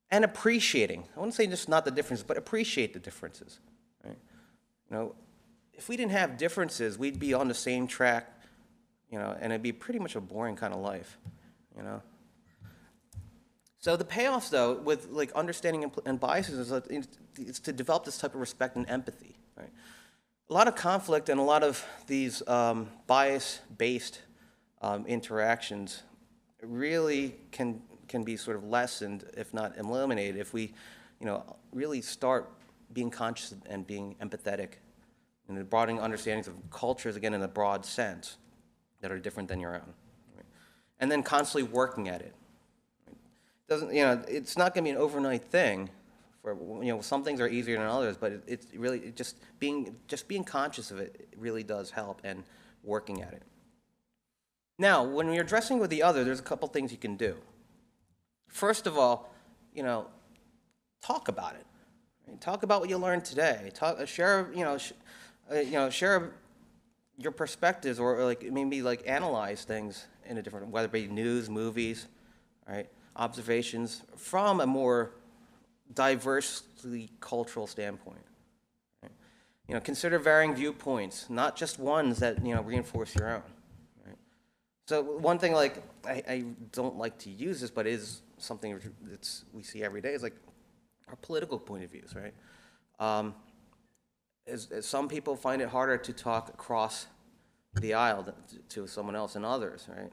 and appreciating. I wouldn't say just not the differences, but appreciate the differences. Right? If we didn't have differences, we'd be on the same track, and it'd be pretty much a boring kind of life, So the payoffs, though, with like understanding and biases is to develop this type of respect and empathy. Right? A lot of conflict and a lot of these bias-based interactions really can be sort of lessened, if not eliminated, if we, really start being conscious and being empathetic, and broadening understandings of cultures, again, in a broad sense, that are different than your own. Right? And then constantly working at it. Doesn't, it's not going to be an overnight thing. For some things are easier than others, but it's really just being conscious of it really does help, and working at it. Now, when you're addressing with the other, there's a couple things you can do. First of all, talk about it. Right? Talk about what you learned today. Share your perspectives, or like maybe like analyze things in a different, whether it be news, movies, right, observations from a more diversely cultural standpoint. Right? Consider varying viewpoints, not just ones that reinforce your own. So one thing, like, I don't like to use this, but is something we see every day, is like our political point of views, right? As some people find it harder to talk across the aisle to someone else than others, right?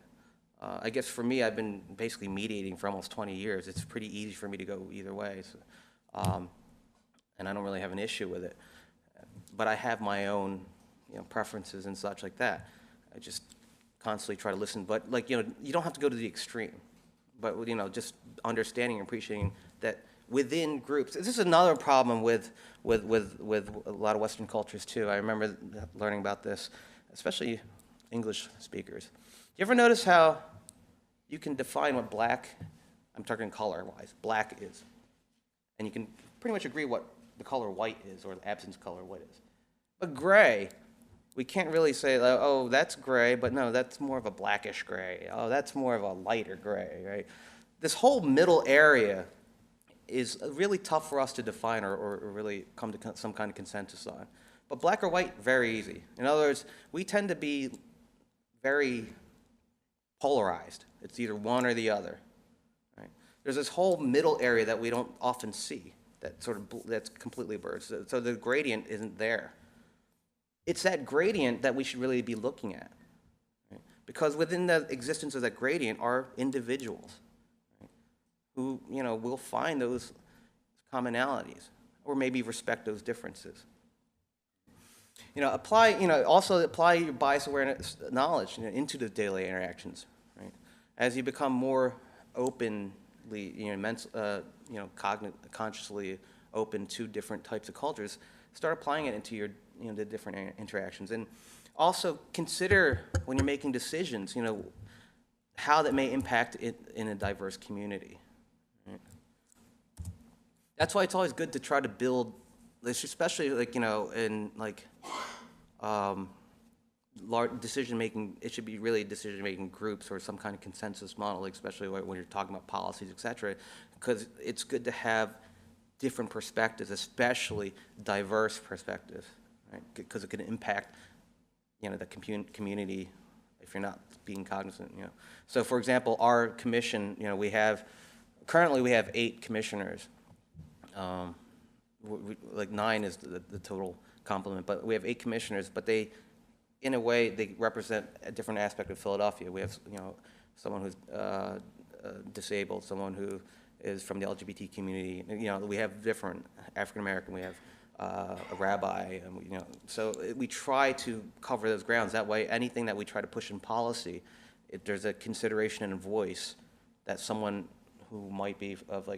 I guess for me, I've been basically mediating for almost 20 years. It's pretty easy for me to go either way, so, and I don't really have an issue with it. But I have my own, preferences and such like that. I just constantly try to listen, but like, you don't have to go to the extreme. But, just understanding and appreciating that within groups. This is another problem with a lot of Western cultures too. I remember learning about this, especially English speakers. You ever notice how you can define what black, I'm talking color-wise, black is, and you can pretty much agree what the color white is, or the absence color what is. But gray, we can't really say, oh, that's gray, but no, that's more of a blackish gray. Oh, that's more of a lighter gray, right? This whole middle area is really tough for us to define or really come to some kind of consensus on. But black or white, very easy. In other words, we tend to be very polarized. It's either one or the other. Right? There's this whole middle area that we don't often see, that's completely blurred. So the gradient isn't there. It's that gradient that we should really be looking at. Right? Because within the existence of that gradient are individuals, right, who will find those commonalities or maybe respect those differences. Also apply your bias awareness knowledge into the daily interactions. Right? As you become more openly, consciously open to different types of cultures, start applying it into your, the different interactions. And also consider when you're making decisions, how that may impact it in a diverse community. Right? That's why it's always good to try to build, especially in large decision-making, it should be really decision-making groups or some kind of consensus model, especially when you're talking about policies, et cetera, because it's good to have different perspectives, especially diverse perspectives, right? Because it can impact, the community if you're not being cognizant, So, for example, our commission, currently we have 8 commissioners. 9 is the total complement, but we have 8 commissioners, but they, in a way, they represent a different aspect of Philadelphia. We have, someone who's disabled, someone who is from the LGBT community. We have different African American. We have a rabbi, and so we try to cover those grounds. That way, anything that we try to push in policy, there's a consideration and a voice that someone who might be of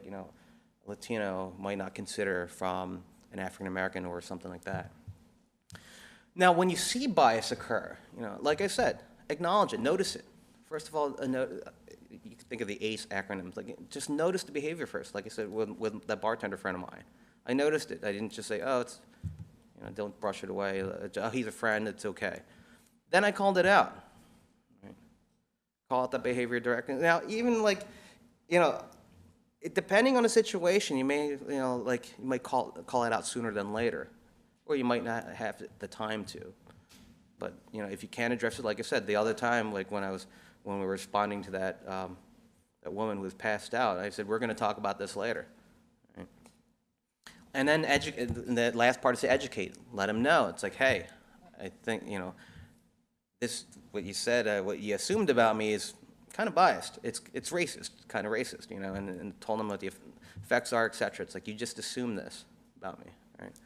Latino might not consider from an African American or something like that. Now, when you see bias occur, like I said, acknowledge it, notice it. First of all, you can think of the ACE acronyms. Just notice the behavior first. Like I said, with that bartender friend of mine, I noticed it. I didn't just say, oh, it's, don't brush it away. Oh, he's a friend. It's okay. Then I called it out. Right? Call out that behavior directly. Now, even depending on the situation, you may, you might call it out sooner than later, or you might not have the time to. But if you can address it, like I said, the other time, when we were responding to that that woman who was passed out, I said, we're going to talk about this later. Right? And then the last part is to educate, let them know. It's like, hey, I think this what you said, what you assumed about me is kind of biased. It's racist, kind of racist, and told them what the effects are, et cetera. It's like, you just assume this about me, right?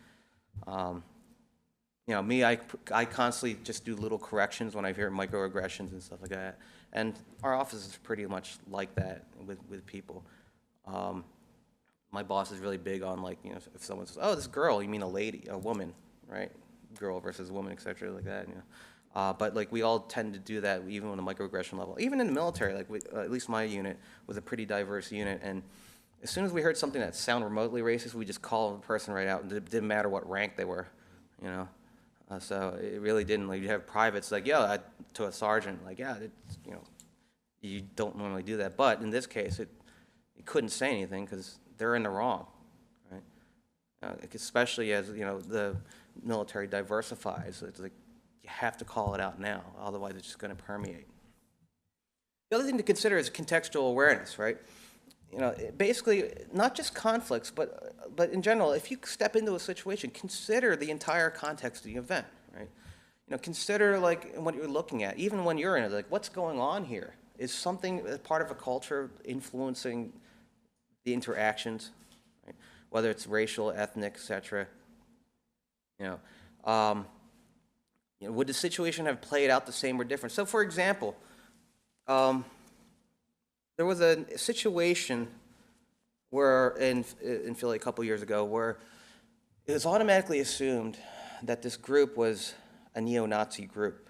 Me, I constantly just do little corrections when I hear microaggressions and stuff like that. And our office is pretty much like that with people. My boss is really big on if someone says, oh, this girl, you mean a lady, a woman, right? Girl versus woman, et cetera, like that, But we all tend to do that even on a microaggression level. Even in the military, at least my unit was a pretty diverse unit, and as soon as we heard something that sounded remotely racist, we just called the person right out, and it didn't matter what rank they were, So it really didn't. You have privates to a sergeant, you don't normally do that. But in this case, you couldn't say anything because they're in the wrong, right? Especially as the military diversifies, it's like, you have to call it out now, otherwise it's just going to permeate. The other thing to consider is contextual awareness, right? Basically, not just conflicts, but in general, if you step into a situation, consider the entire context of the event, right? Consider what you're looking at, even when you're in it, what's going on here? is something, part of a culture influencing the interactions, right? Whether it's racial, ethnic, etc. You know, would the situation have played out the same or different? So, for example, there was a situation where in Philly a couple years ago where it was automatically assumed that this group was a neo-Nazi group,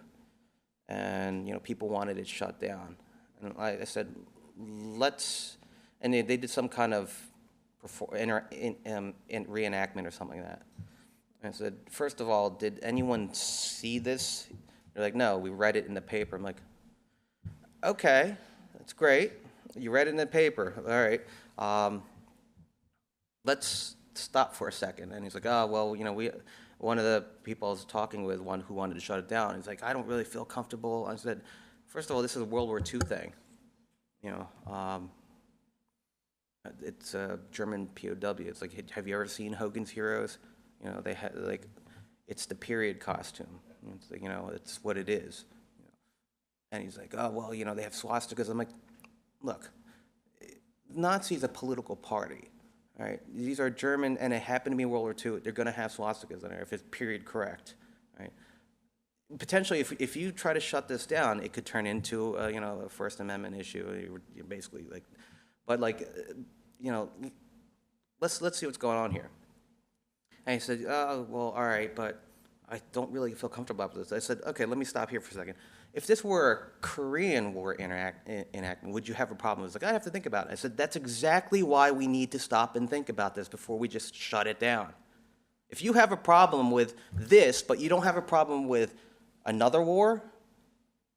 and people wanted it shut down. And I said, and they did some kind of reenactment or something like that. And I said, first of all, did anyone see this? They're like, no, we read it in the paper. I'm like, okay, that's great. You read it in the paper. All right. Let's stop for a second. And he's like, oh, well, one of the people I was talking with, one who wanted to shut it down, he's like, I don't really feel comfortable. I said, first of all, this is a World War II thing. It's a German POW. It's like, have you ever seen Hogan's Heroes? They had it's the period costume. It's like, it's what it is. And he's like, oh, well, they have swastikas. I'm like, look, Nazi's a political party, all right? These are German, and it happened to be World War II. They're going to have swastikas in there if it's period correct, right? Potentially, if you try to shut this down, it could turn into a First Amendment issue. You're basically like, but let's see what's going on here. And he said, oh, well, all right, but I don't really feel comfortable about this. I said, okay, let me stop here for a second. If this were a Korean War enactment, would you have a problem? He was like, I have to think about it. I said, that's exactly why we need to stop and think about this before we just shut it down. If you have a problem with this, but you don't have a problem with another war,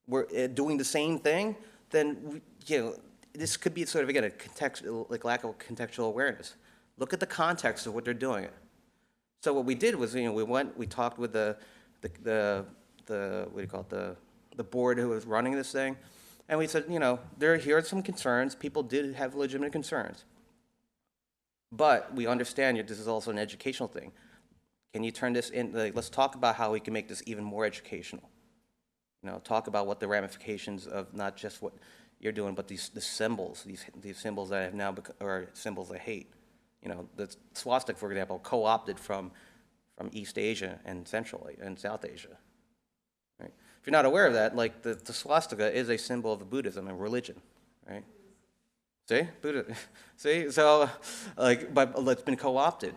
we're doing the same thing, then this could be sort of, again, a lack of contextual awareness. Look at the context of what they're doing. So what we did was, we talked with the what do you call it, the board who was running this thing, and we said, here are some concerns. People did have legitimate concerns, but we understand this is also an educational thing. Can you turn this in? Let's talk about how we can make this even more educational. Talk about what the ramifications of not just what you're doing, but the symbols, these symbols that have now are symbols of hate. The swastika, for example, co-opted from East Asia and Central and South Asia. Right? If you're not aware of that, the swastika is a symbol of Buddhism and religion, right? See, Buddha. See, so but it's been co-opted,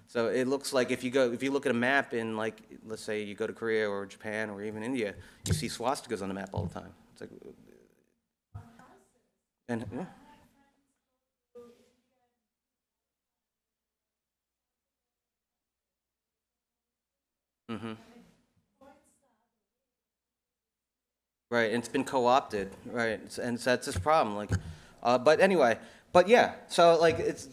So it looks like if you look at a map in let's say you go to Korea or Japan or even India, you see swastikas on the map all the time. It's like, and yeah. Mm-hmm. Right, and it's been co-opted, right, and so that's this problem. But anyway, but yeah, so it's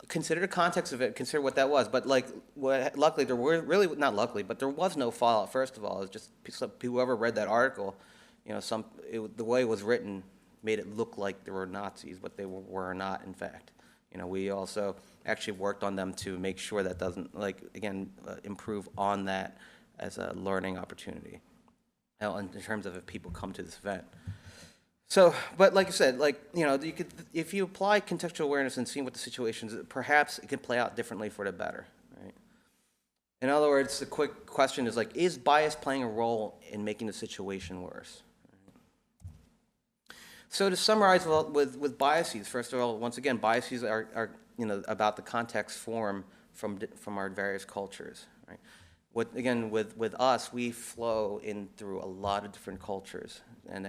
consider the context of it, consider what that was. But luckily there were really not luckily, but there was no fallout. First of all, it's just whoever read that article, the way it was written made it look like there were Nazis, but they were not, in fact. We also actually worked on them to make sure that doesn't, improve on that as a learning opportunity, in terms of if people come to this event. So, but like I said, you could, if you apply contextual awareness and see what the situation is, perhaps it could play out differently for the better, right? In other words, the quick question is bias playing a role in making the situation worse? So to summarize with biases, first of all, once again, biases are about the context form from our various cultures, right? With us, we flow in through a lot of different cultures, and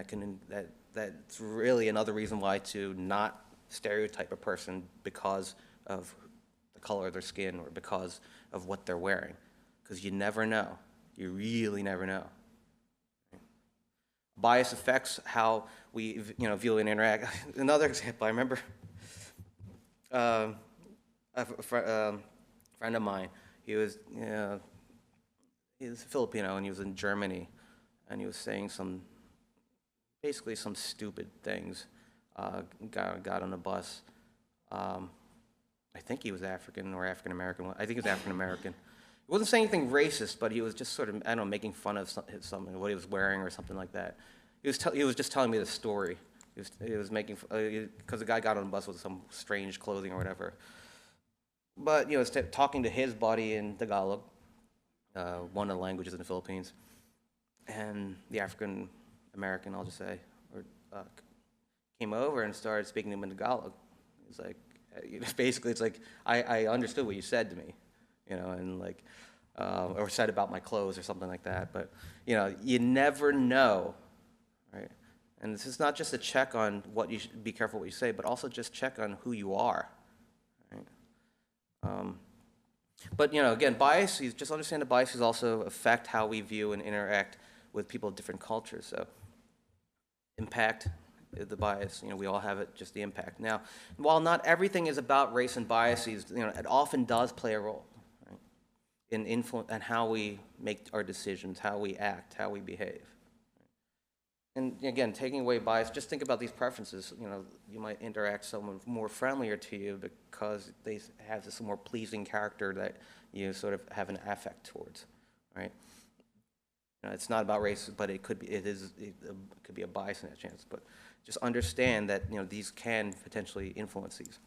that's really another reason why to not stereotype a person because of the color of their skin or because of what they're wearing, because you never know. You really never know. Bias affects how we, view and interact. Another example, I remember a friend of mine. He was Filipino, and he was in Germany, and he was saying basically some stupid things. Got on a bus. I think he was African or African American. I think he was African American. He wasn't saying anything racist, but he was just sort of, I don't know, making fun of something, what he was wearing or something like that. He was just telling me the story. He was making, because the guy got on the bus with some strange clothing or whatever. But, you know, talking to his buddy in Tagalog, one of the languages in the Philippines, and the African American, I'll just say, or came over and started speaking to him in Tagalog. It's like, basically, it's like, I understood what you said to me, you know, and like, or said about my clothes or something like that. But, you know, you never know, right? And this is not just a check on what you should be careful what you say, but also just check on who you are, right? But, you know, again, biases, just understand the biases also affect how we view and interact with people of different cultures. So impact, the bias, you know, we all have it, just the impact. Now, while not everything is about race and biases, you know, it often does play a role, right, in influence and how we make our decisions, how we act, how we behave. And again, taking away bias, just think about these preferences. You know, you might interact with someone more friendlier to you because they have this more pleasing character that you sort of have an affect towards, right? You know, it's not about race, but it could be. It could be a bias in that chance. But just understand that, you know, these can potentially influence these.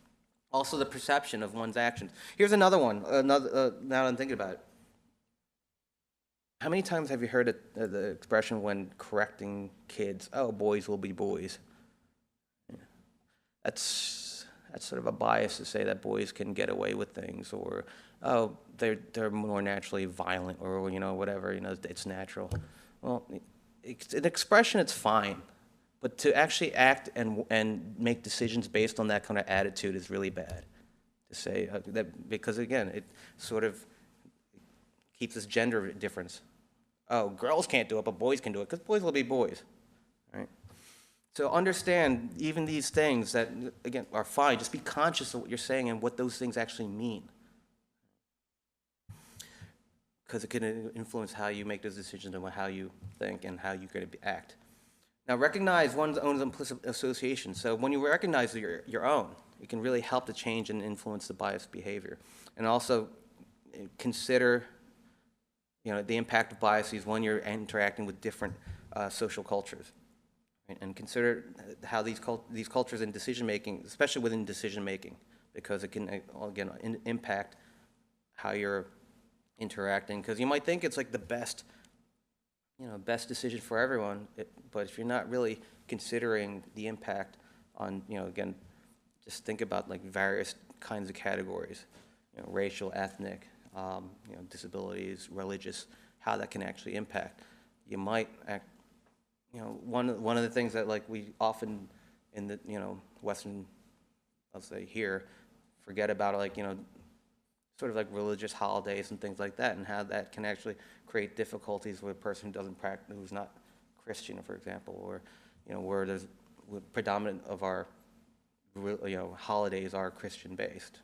Also, the perception of one's actions. Here's another one. Now that I'm thinking about it. How many times have you heard the expression when correcting kids, "Oh, boys will be boys"? Yeah. That's sort of a bias to say that boys can get away with things, or, oh, they're more naturally violent, or, you know, whatever, you know, it's natural. Well, it's an expression, it's fine, but to actually act and make decisions based on that kind of attitude is really bad. To say that, because again, it sort of keeps this gender difference. Oh, girls can't do it, but boys can do it, because boys will be boys, right? So understand even these things that, again, are fine. Just be conscious of what you're saying and what those things actually mean, because it can influence how you make those decisions and how you think and how you're going to act. Now, recognize one's own implicit association. So when you recognize your own, it can really help to change and influence the biased behavior. And also consider, you know, the impact of biases when you're interacting with different social cultures, right? And consider how these cultures in decision making, especially within decision making, because it can again impact how you're interacting. Because you might think it's like the best, you know, best decision for everyone, but if you're not really considering the impact on, you know, again, just think about like various kinds of categories, you know, racial, ethnic, you know, disabilities, religious, how that can actually impact. You might act, you know, one of the things that like we often in the, you know, Western, I'll say here, forget about, like, you know, sort of like religious holidays and things like that, and how that can actually create difficulties with a person who doesn't practice, who's not Christian, for example, or, you know, where there's predominant of our, you know, holidays are Christian based,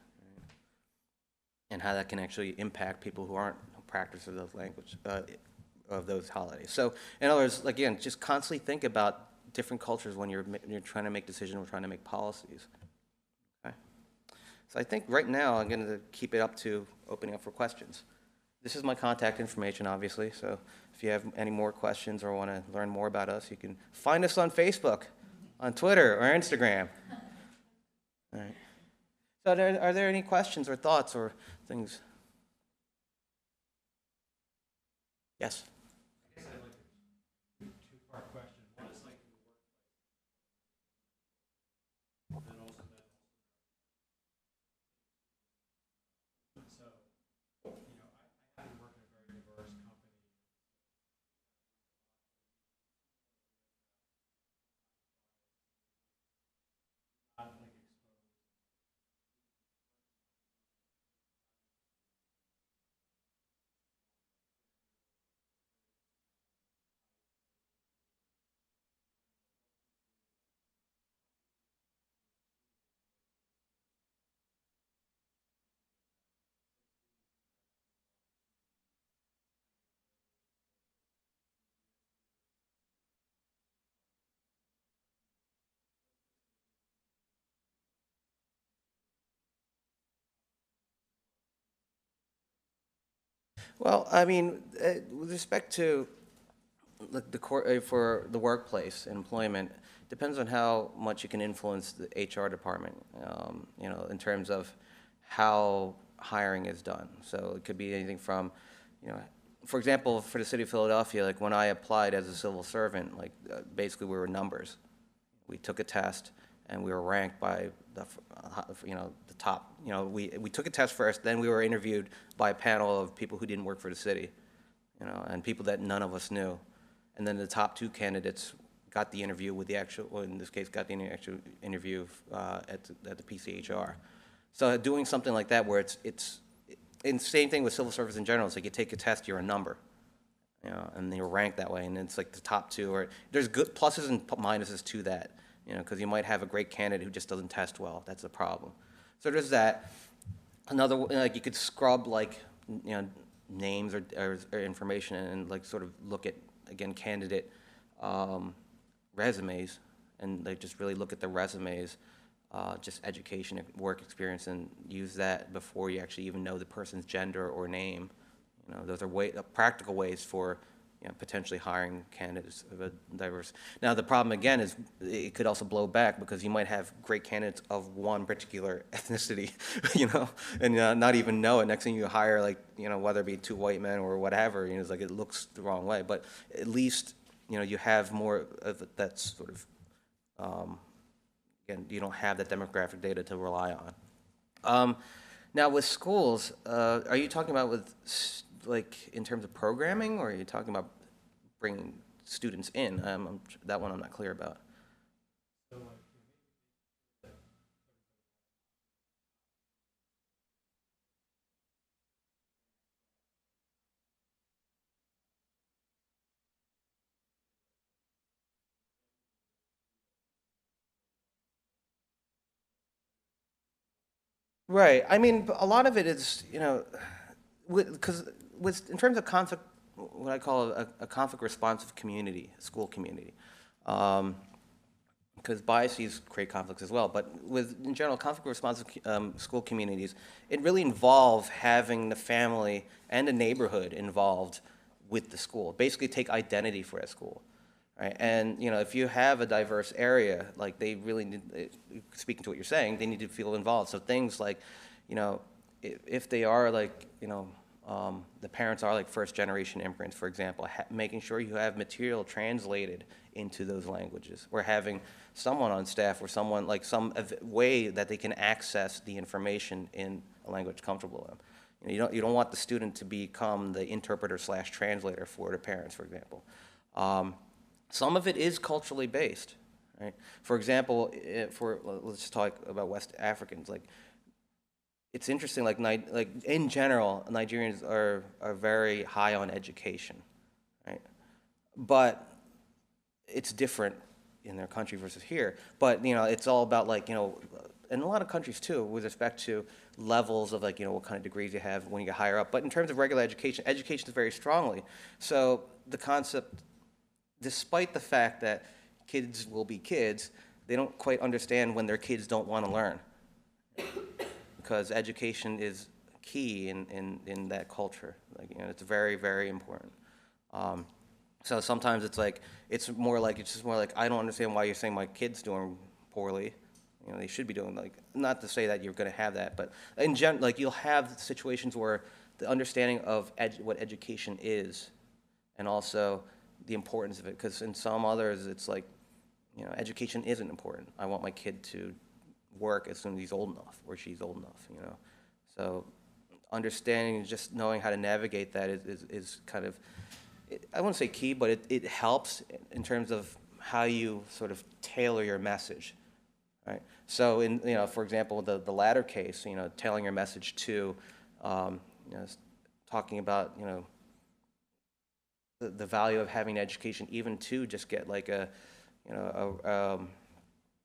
and how that can actually impact people who aren't practices of those language of those holidays. So, in other words, again, just constantly think about different cultures when you're trying to make decisions or trying to make policies. Okay. So I think right now I'm going to keep it up to opening up for questions. This is my contact information, obviously. So if you have any more questions or want to learn more about us, you can find us on Facebook, on Twitter, or Instagram. All right. So are there any questions or thoughts or things? Yes. I guess I'd like a two-part question. One is like in the workplace, and also so, you know, I happen to work in a very diverse company. Not like exposed. Well, I mean, with respect to look, for the workplace and employment, depends on how much you can influence the HR department, in terms of how hiring is done. So it could be anything from, for example, for the city of Philadelphia, like when I applied as a civil servant, like basically we were numbers. We took a test and we were ranked by the top. We took a test first, then we were interviewed by a panel of people who didn't work for the city, and people that none of us knew. And then the top 2 candidates got the interview with the actual, well, in this case, got the actual interview at the PCHR. So doing something like that where and same thing with civil service in general. It's like you take a test, you're a number, and you're ranked that way. And it's like the top 2, or there's good pluses and minuses to that, because you might have a great candidate who just doesn't test well. That's a problem. So there's that. Another, like you could scrub like, names or information and like sort of look at, again, candidate resumes, and they just really look at the resumes, just education, work experience, and use that before you actually even know the person's gender or name. Those are practical ways for potentially hiring candidates of a diverse. Now the problem again is it could also blow back because you might have great candidates of one particular ethnicity, and not even know it. Next thing you hire, like whether it be 2 white men or whatever, it's like it looks the wrong way. But at least you have more of that's sort of again, you don't have that demographic data to rely on. Now with schools, are you talking about like in terms of programming, or are you talking about bringing students in? That one I'm not clear about. So, Right. I mean, a lot of it is, because in terms of conflict, what I call a conflict responsive community, school community, because biases create conflicts as well. But in general, conflict responsive school communities, it really involves having the family and the neighborhood involved with the school. Basically, take identity for a school. Right? And if you have a diverse area, like they really need, speaking to what you're saying, they need to feel involved. So things like, if they are like, the parents are like first generation immigrants, for example, making sure you have material translated into those languages, or having someone on staff or someone like some way that they can access the information in a language comfortable to them. You don't want the student to become the interpreter / translator for the parents, for example. Some of it is culturally based, right? For example, let's just talk about West Africans. Like, it's interesting. Like in general, Nigerians are very high on education, right? But it's different in their country versus here. But it's all about like in a lot of countries too, with respect to levels of like what kind of degrees you have when you get higher up. But in terms of regular education is very strongly. So the concept, despite the fact that kids will be kids, they don't quite understand when their kids don't want to learn, because education is key in that culture. Like it's very, very important. So sometimes it's just more like I don't understand why you're saying my kid's doing poorly. They should be doing, like, not to say that you're going to have that, but in general, like you'll have situations where the understanding of what education is, and also the importance of it, because in some others it's like, education isn't important. I want my kid to work as soon as he's old enough or she's old enough. So understanding and just knowing how to navigate that is kind of, I wouldn't say key, but it helps in terms of how you sort of tailor your message, right? So for example, the latter case, tailoring your message to, talking about, the value of having education, even to just get like an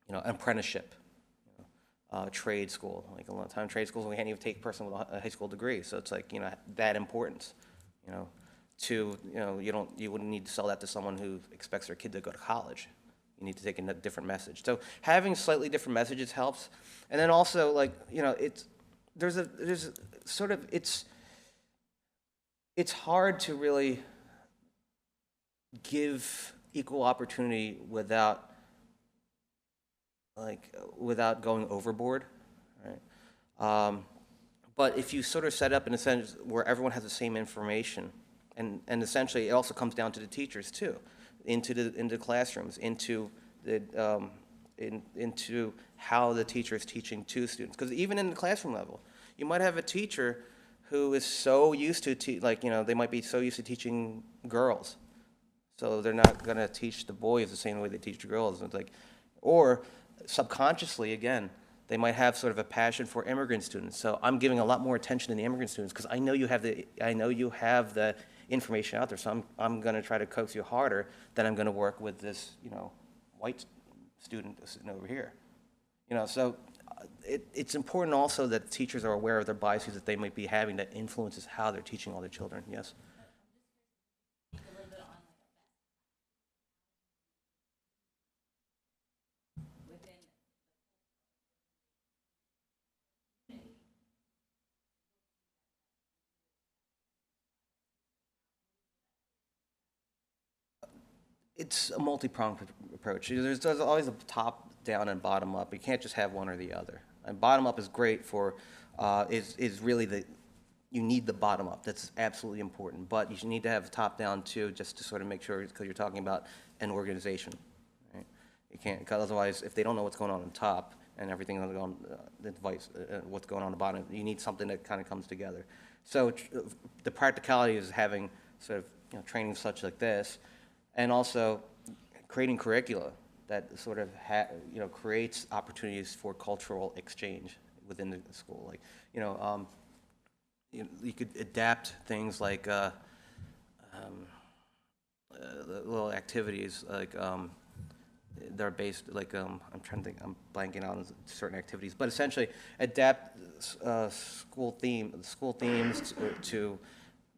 apprenticeship, trade school. Like a lot of time, trade schools, we can't even take a person with a high school degree. So it's like, that importance, to, you wouldn't need to sell that to someone who expects their kid to go to college. You need to take a different message. So having slightly different messages helps. And then also, like, it's hard to really give equal opportunity without without going overboard, right? But if you sort of set up in a sense where everyone has the same information, and essentially it also comes down to the teachers too, into classrooms, into how the teacher is teaching to students. Because even in the classroom level, you might have a teacher who is so used to, they might be so used to teaching girls. So they're not going to teach the boys the same way they teach the girls. It's like, or subconsciously, again, they might have sort of a passion for immigrant students. So I'm giving a lot more attention to the immigrant students because I know you have the information out there. So I'm going to try to coax you harder than I'm going to work with this, white student sitting over here. So it's important also that teachers are aware of their biases that they might be having that influences how they're teaching all their children. Yes. It's a multi-pronged approach. There's always a top down and bottom up. You can't just have one or the other. And bottom up is great for, is really you need the bottom up. That's absolutely important. But you need to have top down too, just to sort of make sure, because you're talking about an organization. Right? You can't, because otherwise, if they don't know what's going on top and everything on the device, what's going on the bottom, you need something that kind of comes together. So the practicality is having sort of training such like this, and also creating curricula that sort of creates opportunities for cultural exchange within the school. Like you could adapt things like little activities like they're based like I'm trying to think, I'm blanking out on certain activities, but essentially adapt school themes to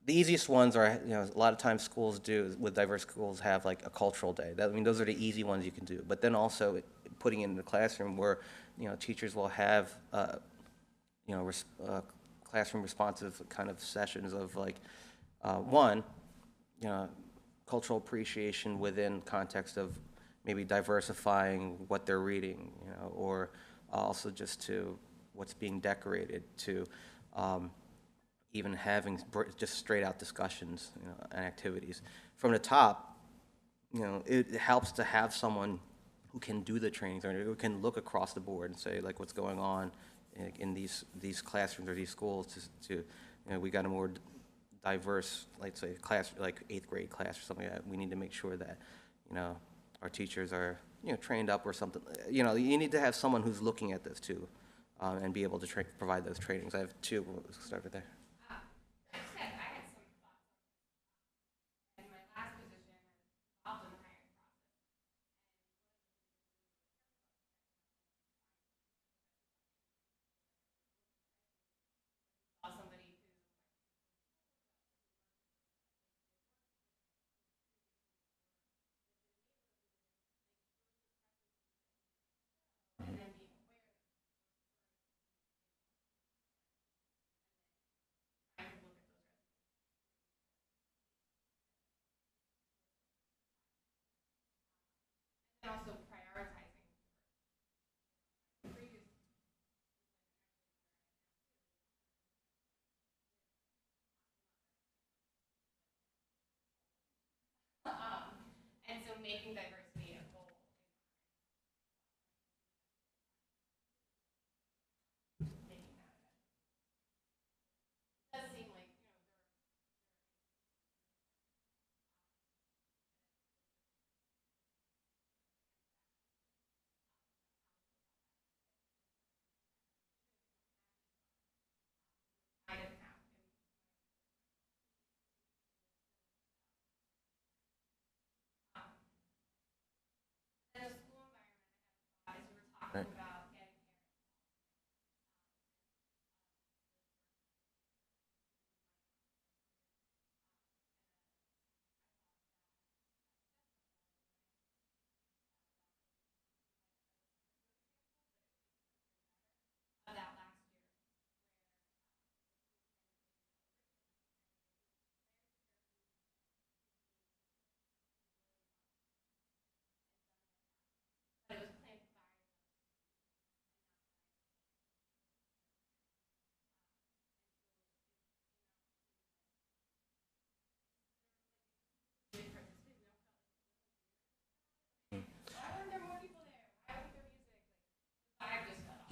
the easiest ones are, a lot of times schools do, with diverse schools, have like a cultural day. Those are the easy ones you can do. But then also putting it in the classroom where, teachers will have, classroom responsive kind of sessions of like, one, cultural appreciation within context of maybe diversifying what they're reading, or also just to what's being decorated to, even having just straight out discussions, and activities. From the top, it helps to have someone who can do the trainings or who can look across the board and say like what's going on in these classrooms or these schools to we got a more diverse, like say class, like 8th grade class or something like that. We need to make sure that, our teachers are, trained up or something. You need to have someone who's looking at this too, and be able to provide those trainings. I have two. We'll start with there.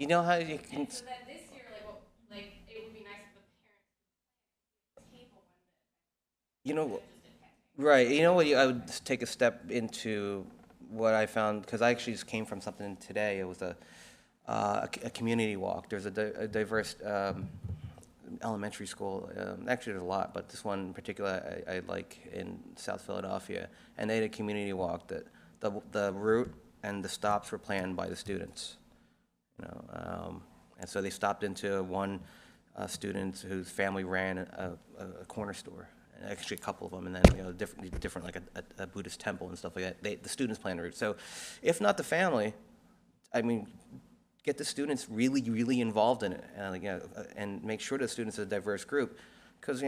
You know how you can, So that this year, like it would be nice if the parents could table you know, right, you know what, I would just take a step into what I found, because I actually just came from something today. It was a community walk. There's a diverse elementary school. Actually, there's a lot, but this one in particular I like in South Philadelphia. And they had a community walk that the route and the stops were planned by the students. And so they stopped into one student whose family ran a corner store, and actually a couple of them, and then different like a Buddhist temple and stuff like that. The students planned the route. So, if not the family, I mean, get the students really, really involved in it, and make sure the students are a diverse group, because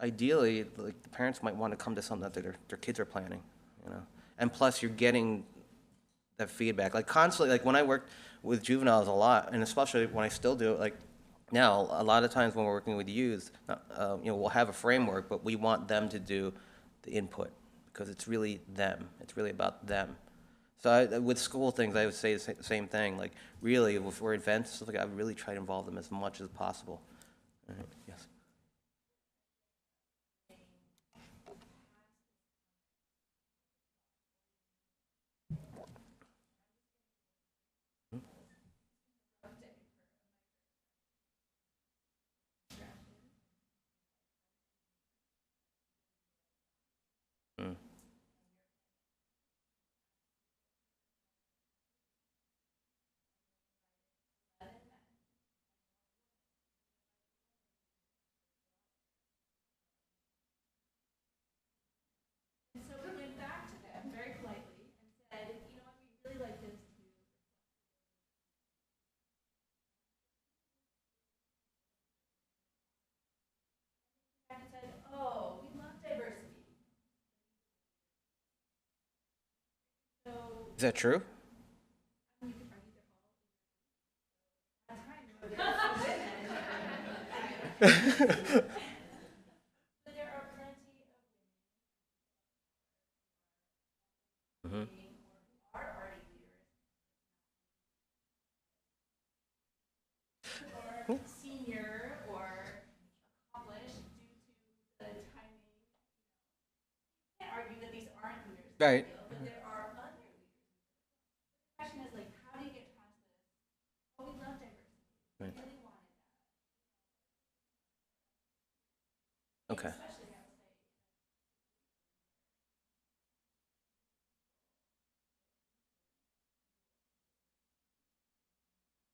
ideally, like the parents might want to come to something that their kids are planning, and plus you're getting that feedback, like constantly. Like when I worked with juveniles a lot, and especially when I still do it, like now, a lot of times when we're working with youth, we'll have a framework, but we want them to do the input because it's really them. It's really about them. So with school things, I would say the same thing. Like really, if we're events, stuff like I would really try to involve them as much as possible. All right. Yes. Mm. And so we went back to them very politely and said, you know what, we'd really like this to. And said, oh, we love diversity. So Is that true? you could argue they're all that's right. But there are plenty of Mm-hmm. women who are already leaders or senior or accomplished due to the timing. You can't argue that these aren't leaders. Right. But there are other leaders. The question is like, how do you get past this? Oh, we love diversity. We Right. really wanted that. Okay. Especially, I would say,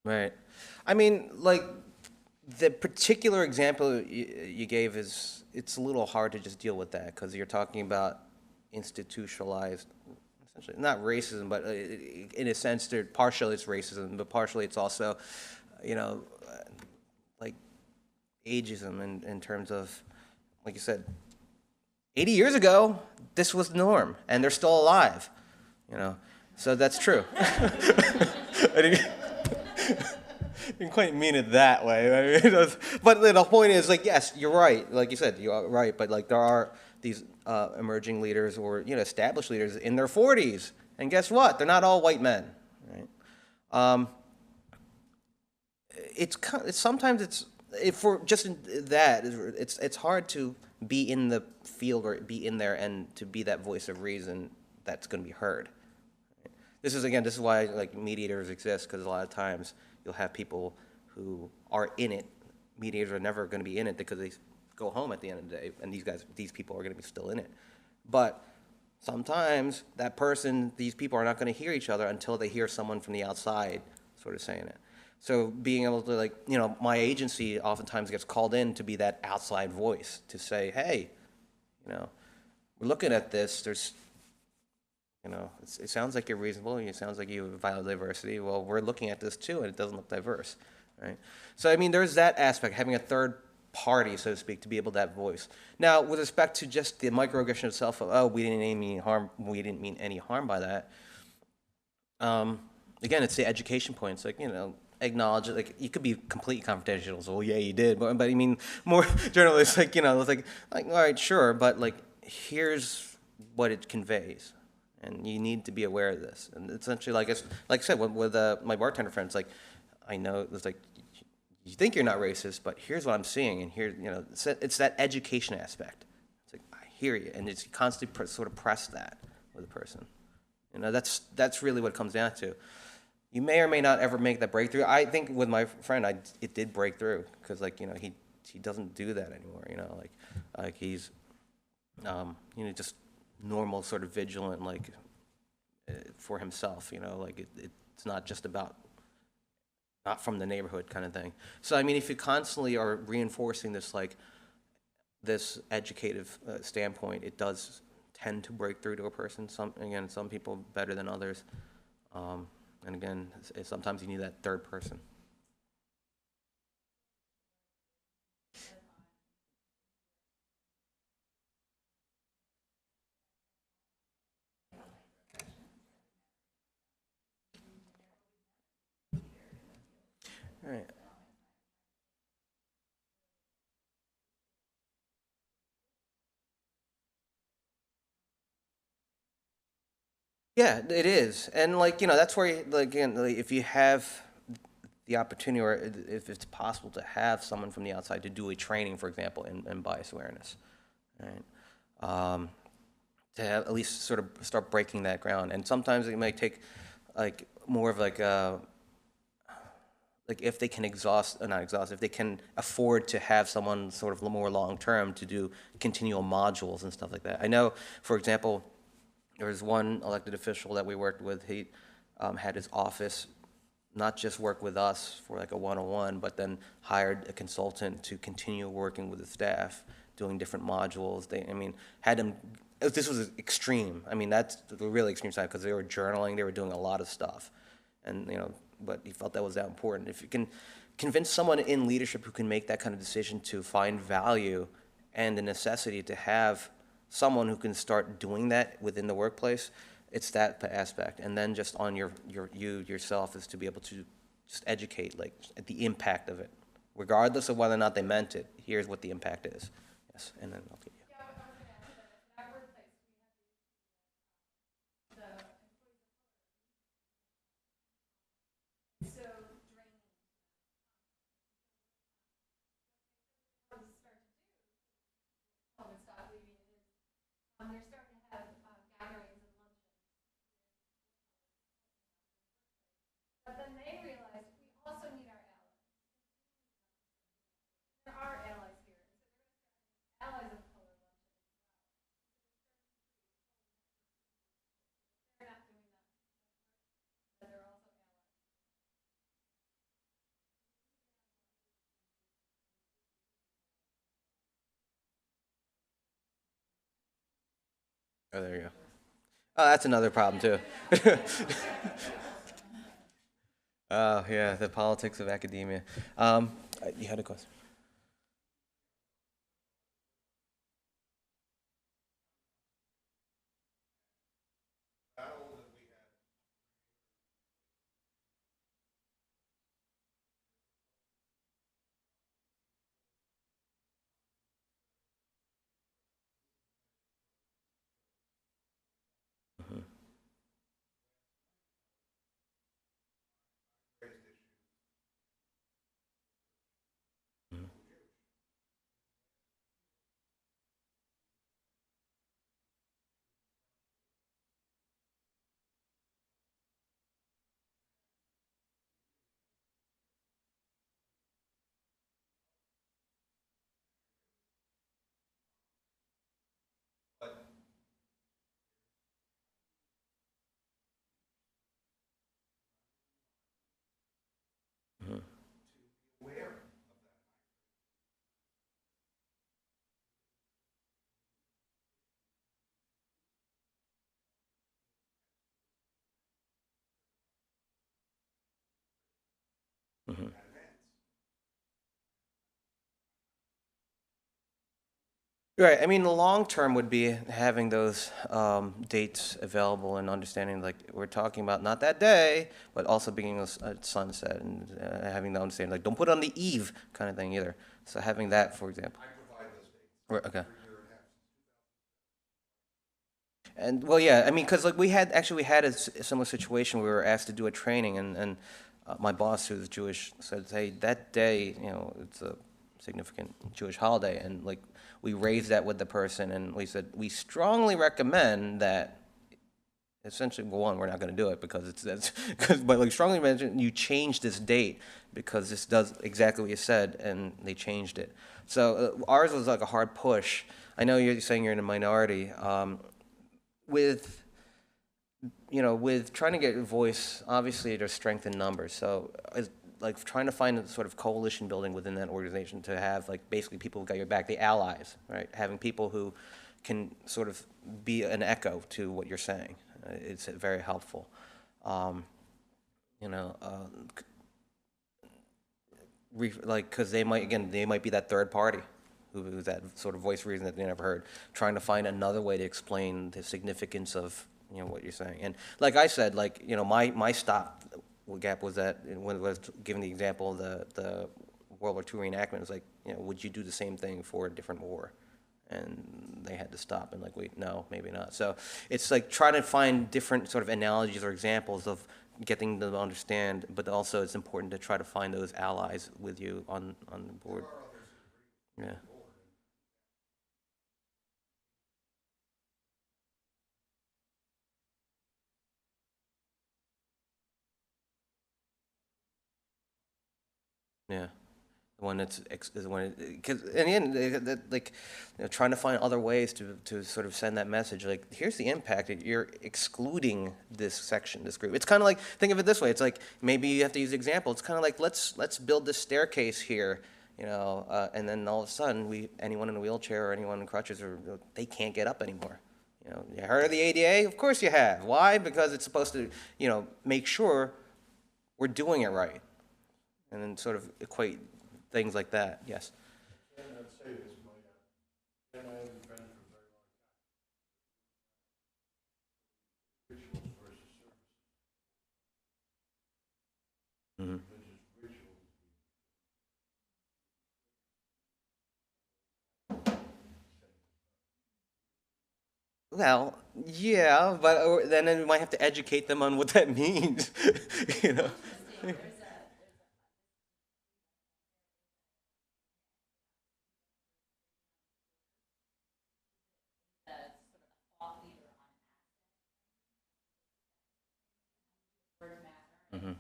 Right. I mean, like, the particular example you gave it's a little hard to just deal with that because you're talking about institutionalized, essentially, not racism, but in a sense, partially it's racism, but partially it's also, you know, like ageism in terms of, like you said, 80 years ago, this was the norm, and they're still alive, So that's true. I didn't quite mean it that way. I mean, but the point is, like, yes, you're right. Like you said, you are right. But like, there are these emerging leaders or established leaders in their 40s, and guess what? They're not all white men, right? Sometimes for just that it's hard to be in the field or be in there and to be that voice of reason that's going to be heard. This is why like mediators exist, because a lot of times you'll have people who are in it. Mediators are never going to be in it because they go home at the end of the day, and these people are going to be still in it. But sometimes these people are not going to hear each other until they hear someone from the outside sort of saying it. So being able to my agency oftentimes gets called in to be that outside voice to say, hey, we're looking at this. It sounds like you're reasonable. It sounds like you value diversity. Well, we're looking at this too, and it doesn't look diverse, right? So, I mean, there's that aspect, having a third party, so to speak, to be able to have voice. Now, with respect to just the microaggression itself, we didn't mean any harm by that. Again, it's the education points, acknowledge it. Like, you could be completely confrontational. So, well, yeah, you did, but I mean, more generally, it's like all right, sure, but here's what it conveys. and you need to be aware of this. And essentially, like I said, with my bartender friends, like, I know it's like, you think you're not racist, but here's what I'm seeing, and here, it's that education aspect. It's like, I hear you, and it's constantly sort of press that with a person. That's really what it comes down to. You may or may not ever make that breakthrough. I think with my friend, it did break through, because he doesn't do that anymore. Like he's just normal, sort of vigilant, like for himself. Like it's not just about, not from the neighborhood kind of thing. So I mean, if you constantly are reinforcing this, like, this educative standpoint, it does tend to break through to a person. Some people better than others. And again, sometimes you need that third person. All right. Yeah, it is. And like, that's where like, again, like, if you have the opportunity, or if it's possible to have someone from the outside to do a training, for example, in bias awareness, right? To have, at least sort of start breaking that ground. And sometimes it might take like more of like if they can not exhaust, if they can afford to have someone sort of more long term to do continual modules and stuff like that. I know, for example, there was one elected official that we worked with. He had his office not just work with us for like a one-on-one, but then hired a consultant to continue working with the staff, doing different modules. Had them. This was extreme. I mean, that's the really extreme side, because they were journaling, they were doing a lot of stuff, and but he felt that was that important. If you can convince someone in leadership who can make that kind of decision to find value and the necessity to have someone who can start doing that within the workplace, it's that aspect. And then just on you yourself is to be able to just educate, like, the impact of it, regardless of whether or not they meant it. Here's what the impact is. Yes, and then I'll get you. Oh, there you go. Oh, that's another problem too. Oh, yeah, the politics of academia. You had a question. Mhm. Mhm. Mhm. Mhm. Right. I mean, the long term would be having those dates available and understanding, like, we're talking about not that day, but also being at sunset, and having the understanding, like, don't put it on the eve kind of thing either. So having that, for example. Right, okay. And well, yeah, I mean, because like we had a similar situation. We were asked to do a training, and my boss, who's Jewish, said, "Hey, that day, it's a significant Jewish holiday," and like we raised that with the person, and we said we strongly recommend that. Essentially, well, one, we're not going to do it because but like strongly recommend you change this date because this does exactly what you said, and they changed it. So ours was like a hard push. I know you're saying you're in a minority. With with trying to get a voice, obviously there's strength in numbers. So like trying to find a sort of coalition building within that organization to have like basically people who got your back, the allies, right? Having people who can sort of be an echo to what you're saying. It's very helpful. You know, like because they might be that third party who's that sort of voice reason that they never heard, trying to find another way to explain the significance of what you're saying. And like I said, like my stop gap was that when I was given the example of the World War II reenactment, it was like would you do the same thing for a different war? And they had to stop and like wait, no, maybe not. So it's like trying to find different sort of analogies or examples of getting them to understand, but also it's important to try to find those allies with you on the board. Yeah. Yeah. The one that's is one because in the end, like trying to find other ways to sort of send that message. Like, here's the impact that you're excluding this section, this group. It's kind of like think of it this way. It's like maybe you have to use an example. It's kind of like let's build this staircase here, and then all of a sudden anyone in a wheelchair or anyone in crutches they can't get up anymore. You heard of the ADA? Of course you have. Why? Because it's supposed to make sure we're doing it right, and then sort of equate things like that. Yes. And I'd say this, and I haven't been for a very long time. Rituals versus services. Mm-hmm. Religious rituals. Well, yeah, but then we might have to educate them on what that means. you know. Mm-hmm.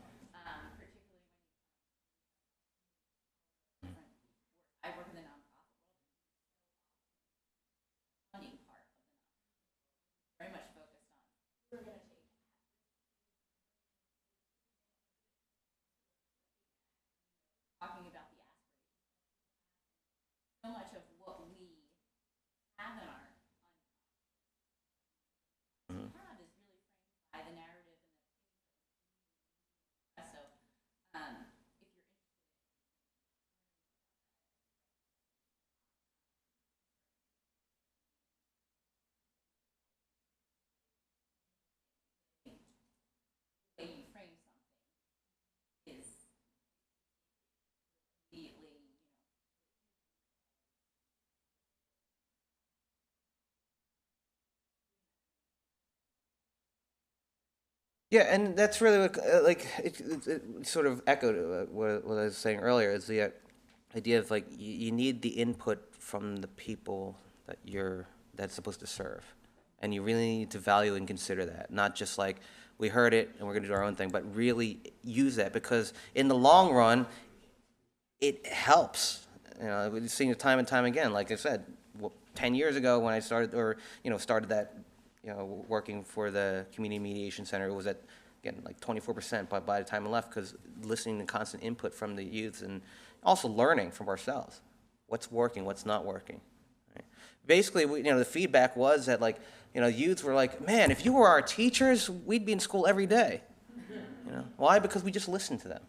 I work in the nonprofit funding part of very much focused on talking about the aspirations. So much of what we have in our Mm-hmm. have is really framed by the narrative and the so if you're the way you frame something is immediately Yeah, and that's really what, like it sort of echoed what I was saying earlier. Is the idea of like you need the input from the people that's supposed to serve, and you really need to value and consider that, not just like we heard it and we're going to do our own thing, but really use that because in the long run, it helps. We've seen it time and time again. Like I said, 10 years ago when I started, or started that, working for the community mediation center, it was at again like 24%. But by the time I left, because listening to constant input from the youth and also learning from ourselves, what's working, what's not working. Right? Basically, the feedback was that like youths were like, man, if you were our teachers, we'd be in school every day. Why? Because we just listened to them.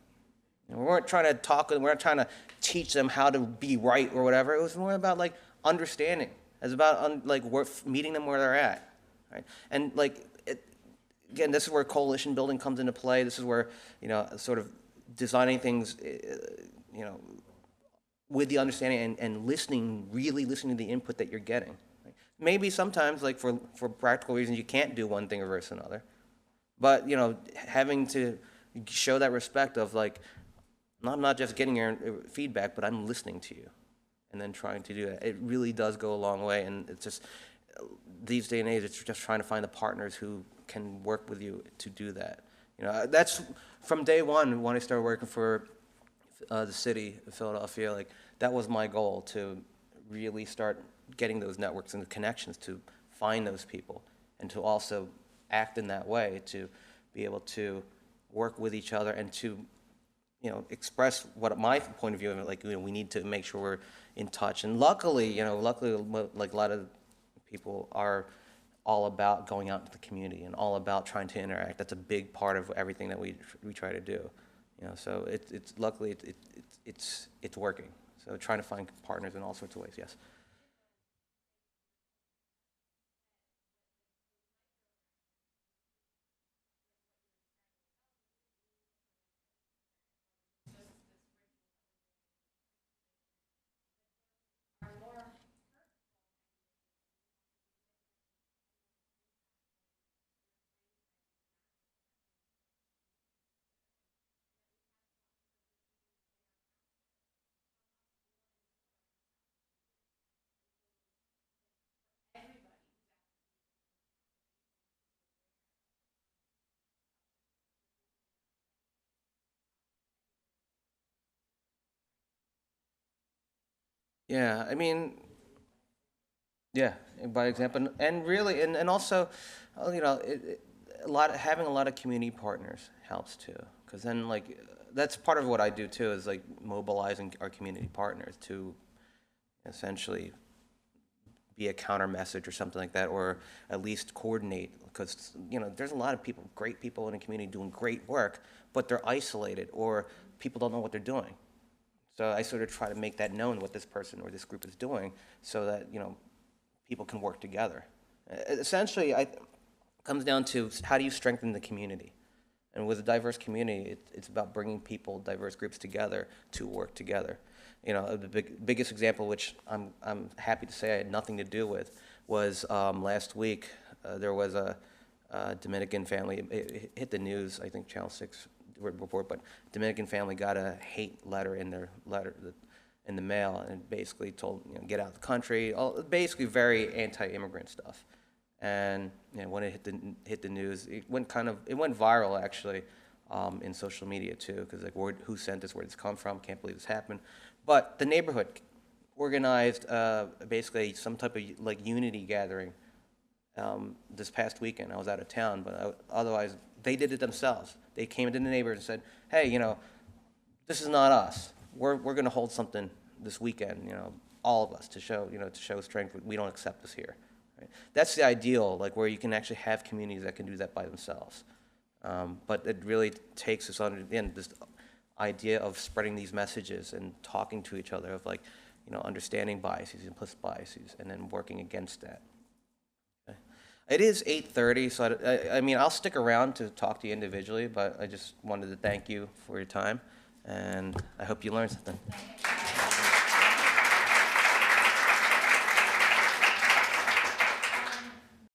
We weren't trying to talk, we weren't trying to teach them how to be right or whatever. It was more about like understanding. It was about meeting them where they're at, right? And like again, this is where coalition building comes into play. This is where sort of designing things, with the understanding and listening, really listening to the input that you're getting. Right? maybe sometimes, like for practical reasons, you can't do one thing versus another. But, you know, having to show that respect of like, I'm not just getting your feedback, but I'm listening to you, and then trying to do that. It really does go a long way, and it's just, these day and age, it's just trying to find the partners who can work with you to do that. You know, that's from day one when I started working for the city of Philadelphia. Like, that was my goal, to really start getting those networks and the connections to find those people, and to also act in that way, to be able to work with each other and to, you know, express what my point of view of, like, you know, we need to make sure we're in touch. And luckily, you know, like a lot of people are all about going out into the community and all about trying to interact. That's a big part of everything that we try to do. You know, so it's luckily it's working. So trying to find partners in all sorts of ways. Yes. Yeah, I mean, yeah, and by example, and really, and also, you know, having a lot of community partners helps too, because then like that's part of what I do too, is like mobilizing our community partners to essentially be a counter message or something like that, or at least coordinate, because you know there's a lot of people, great people in the community doing great work, but they're isolated or people don't know what they're doing. So I sort of try to make that known what this person or this group is doing, so that you know people can work together. Essentially, it comes down to how do you strengthen the community, and with a diverse community, it's about bringing people, diverse groups together to work together. You know, the biggest example, which I'm happy to say I had nothing to do with, was last week. There was a Dominican family. It hit the news. I think Channel 6 report, but Dominican family got a hate letter in their in the mail, and it basically told, you know, get out of the country. Basically, very anti-immigrant stuff. And you know, when it hit the news, it went viral actually in social media too, because like, who sent this? Where did this come from? Can't believe this happened. But the neighborhood organized basically some type of like unity gathering this past weekend. I was out of town, but otherwise they did it themselves. They came into the neighborhood and said, "Hey, you know, this is not us. We're going to hold something this weekend. You know, all of us to show strength. We don't accept this here." Right? That's the ideal, like where you can actually have communities that can do that by themselves. But it really takes us on this idea of spreading these messages and talking to each other, of like, you know, understanding biases, implicit biases, and then working against that. Okay. It is 8:30, so I mean, I'll stick around to talk to you individually, but I just wanted to thank you for your time, and I hope you learned something.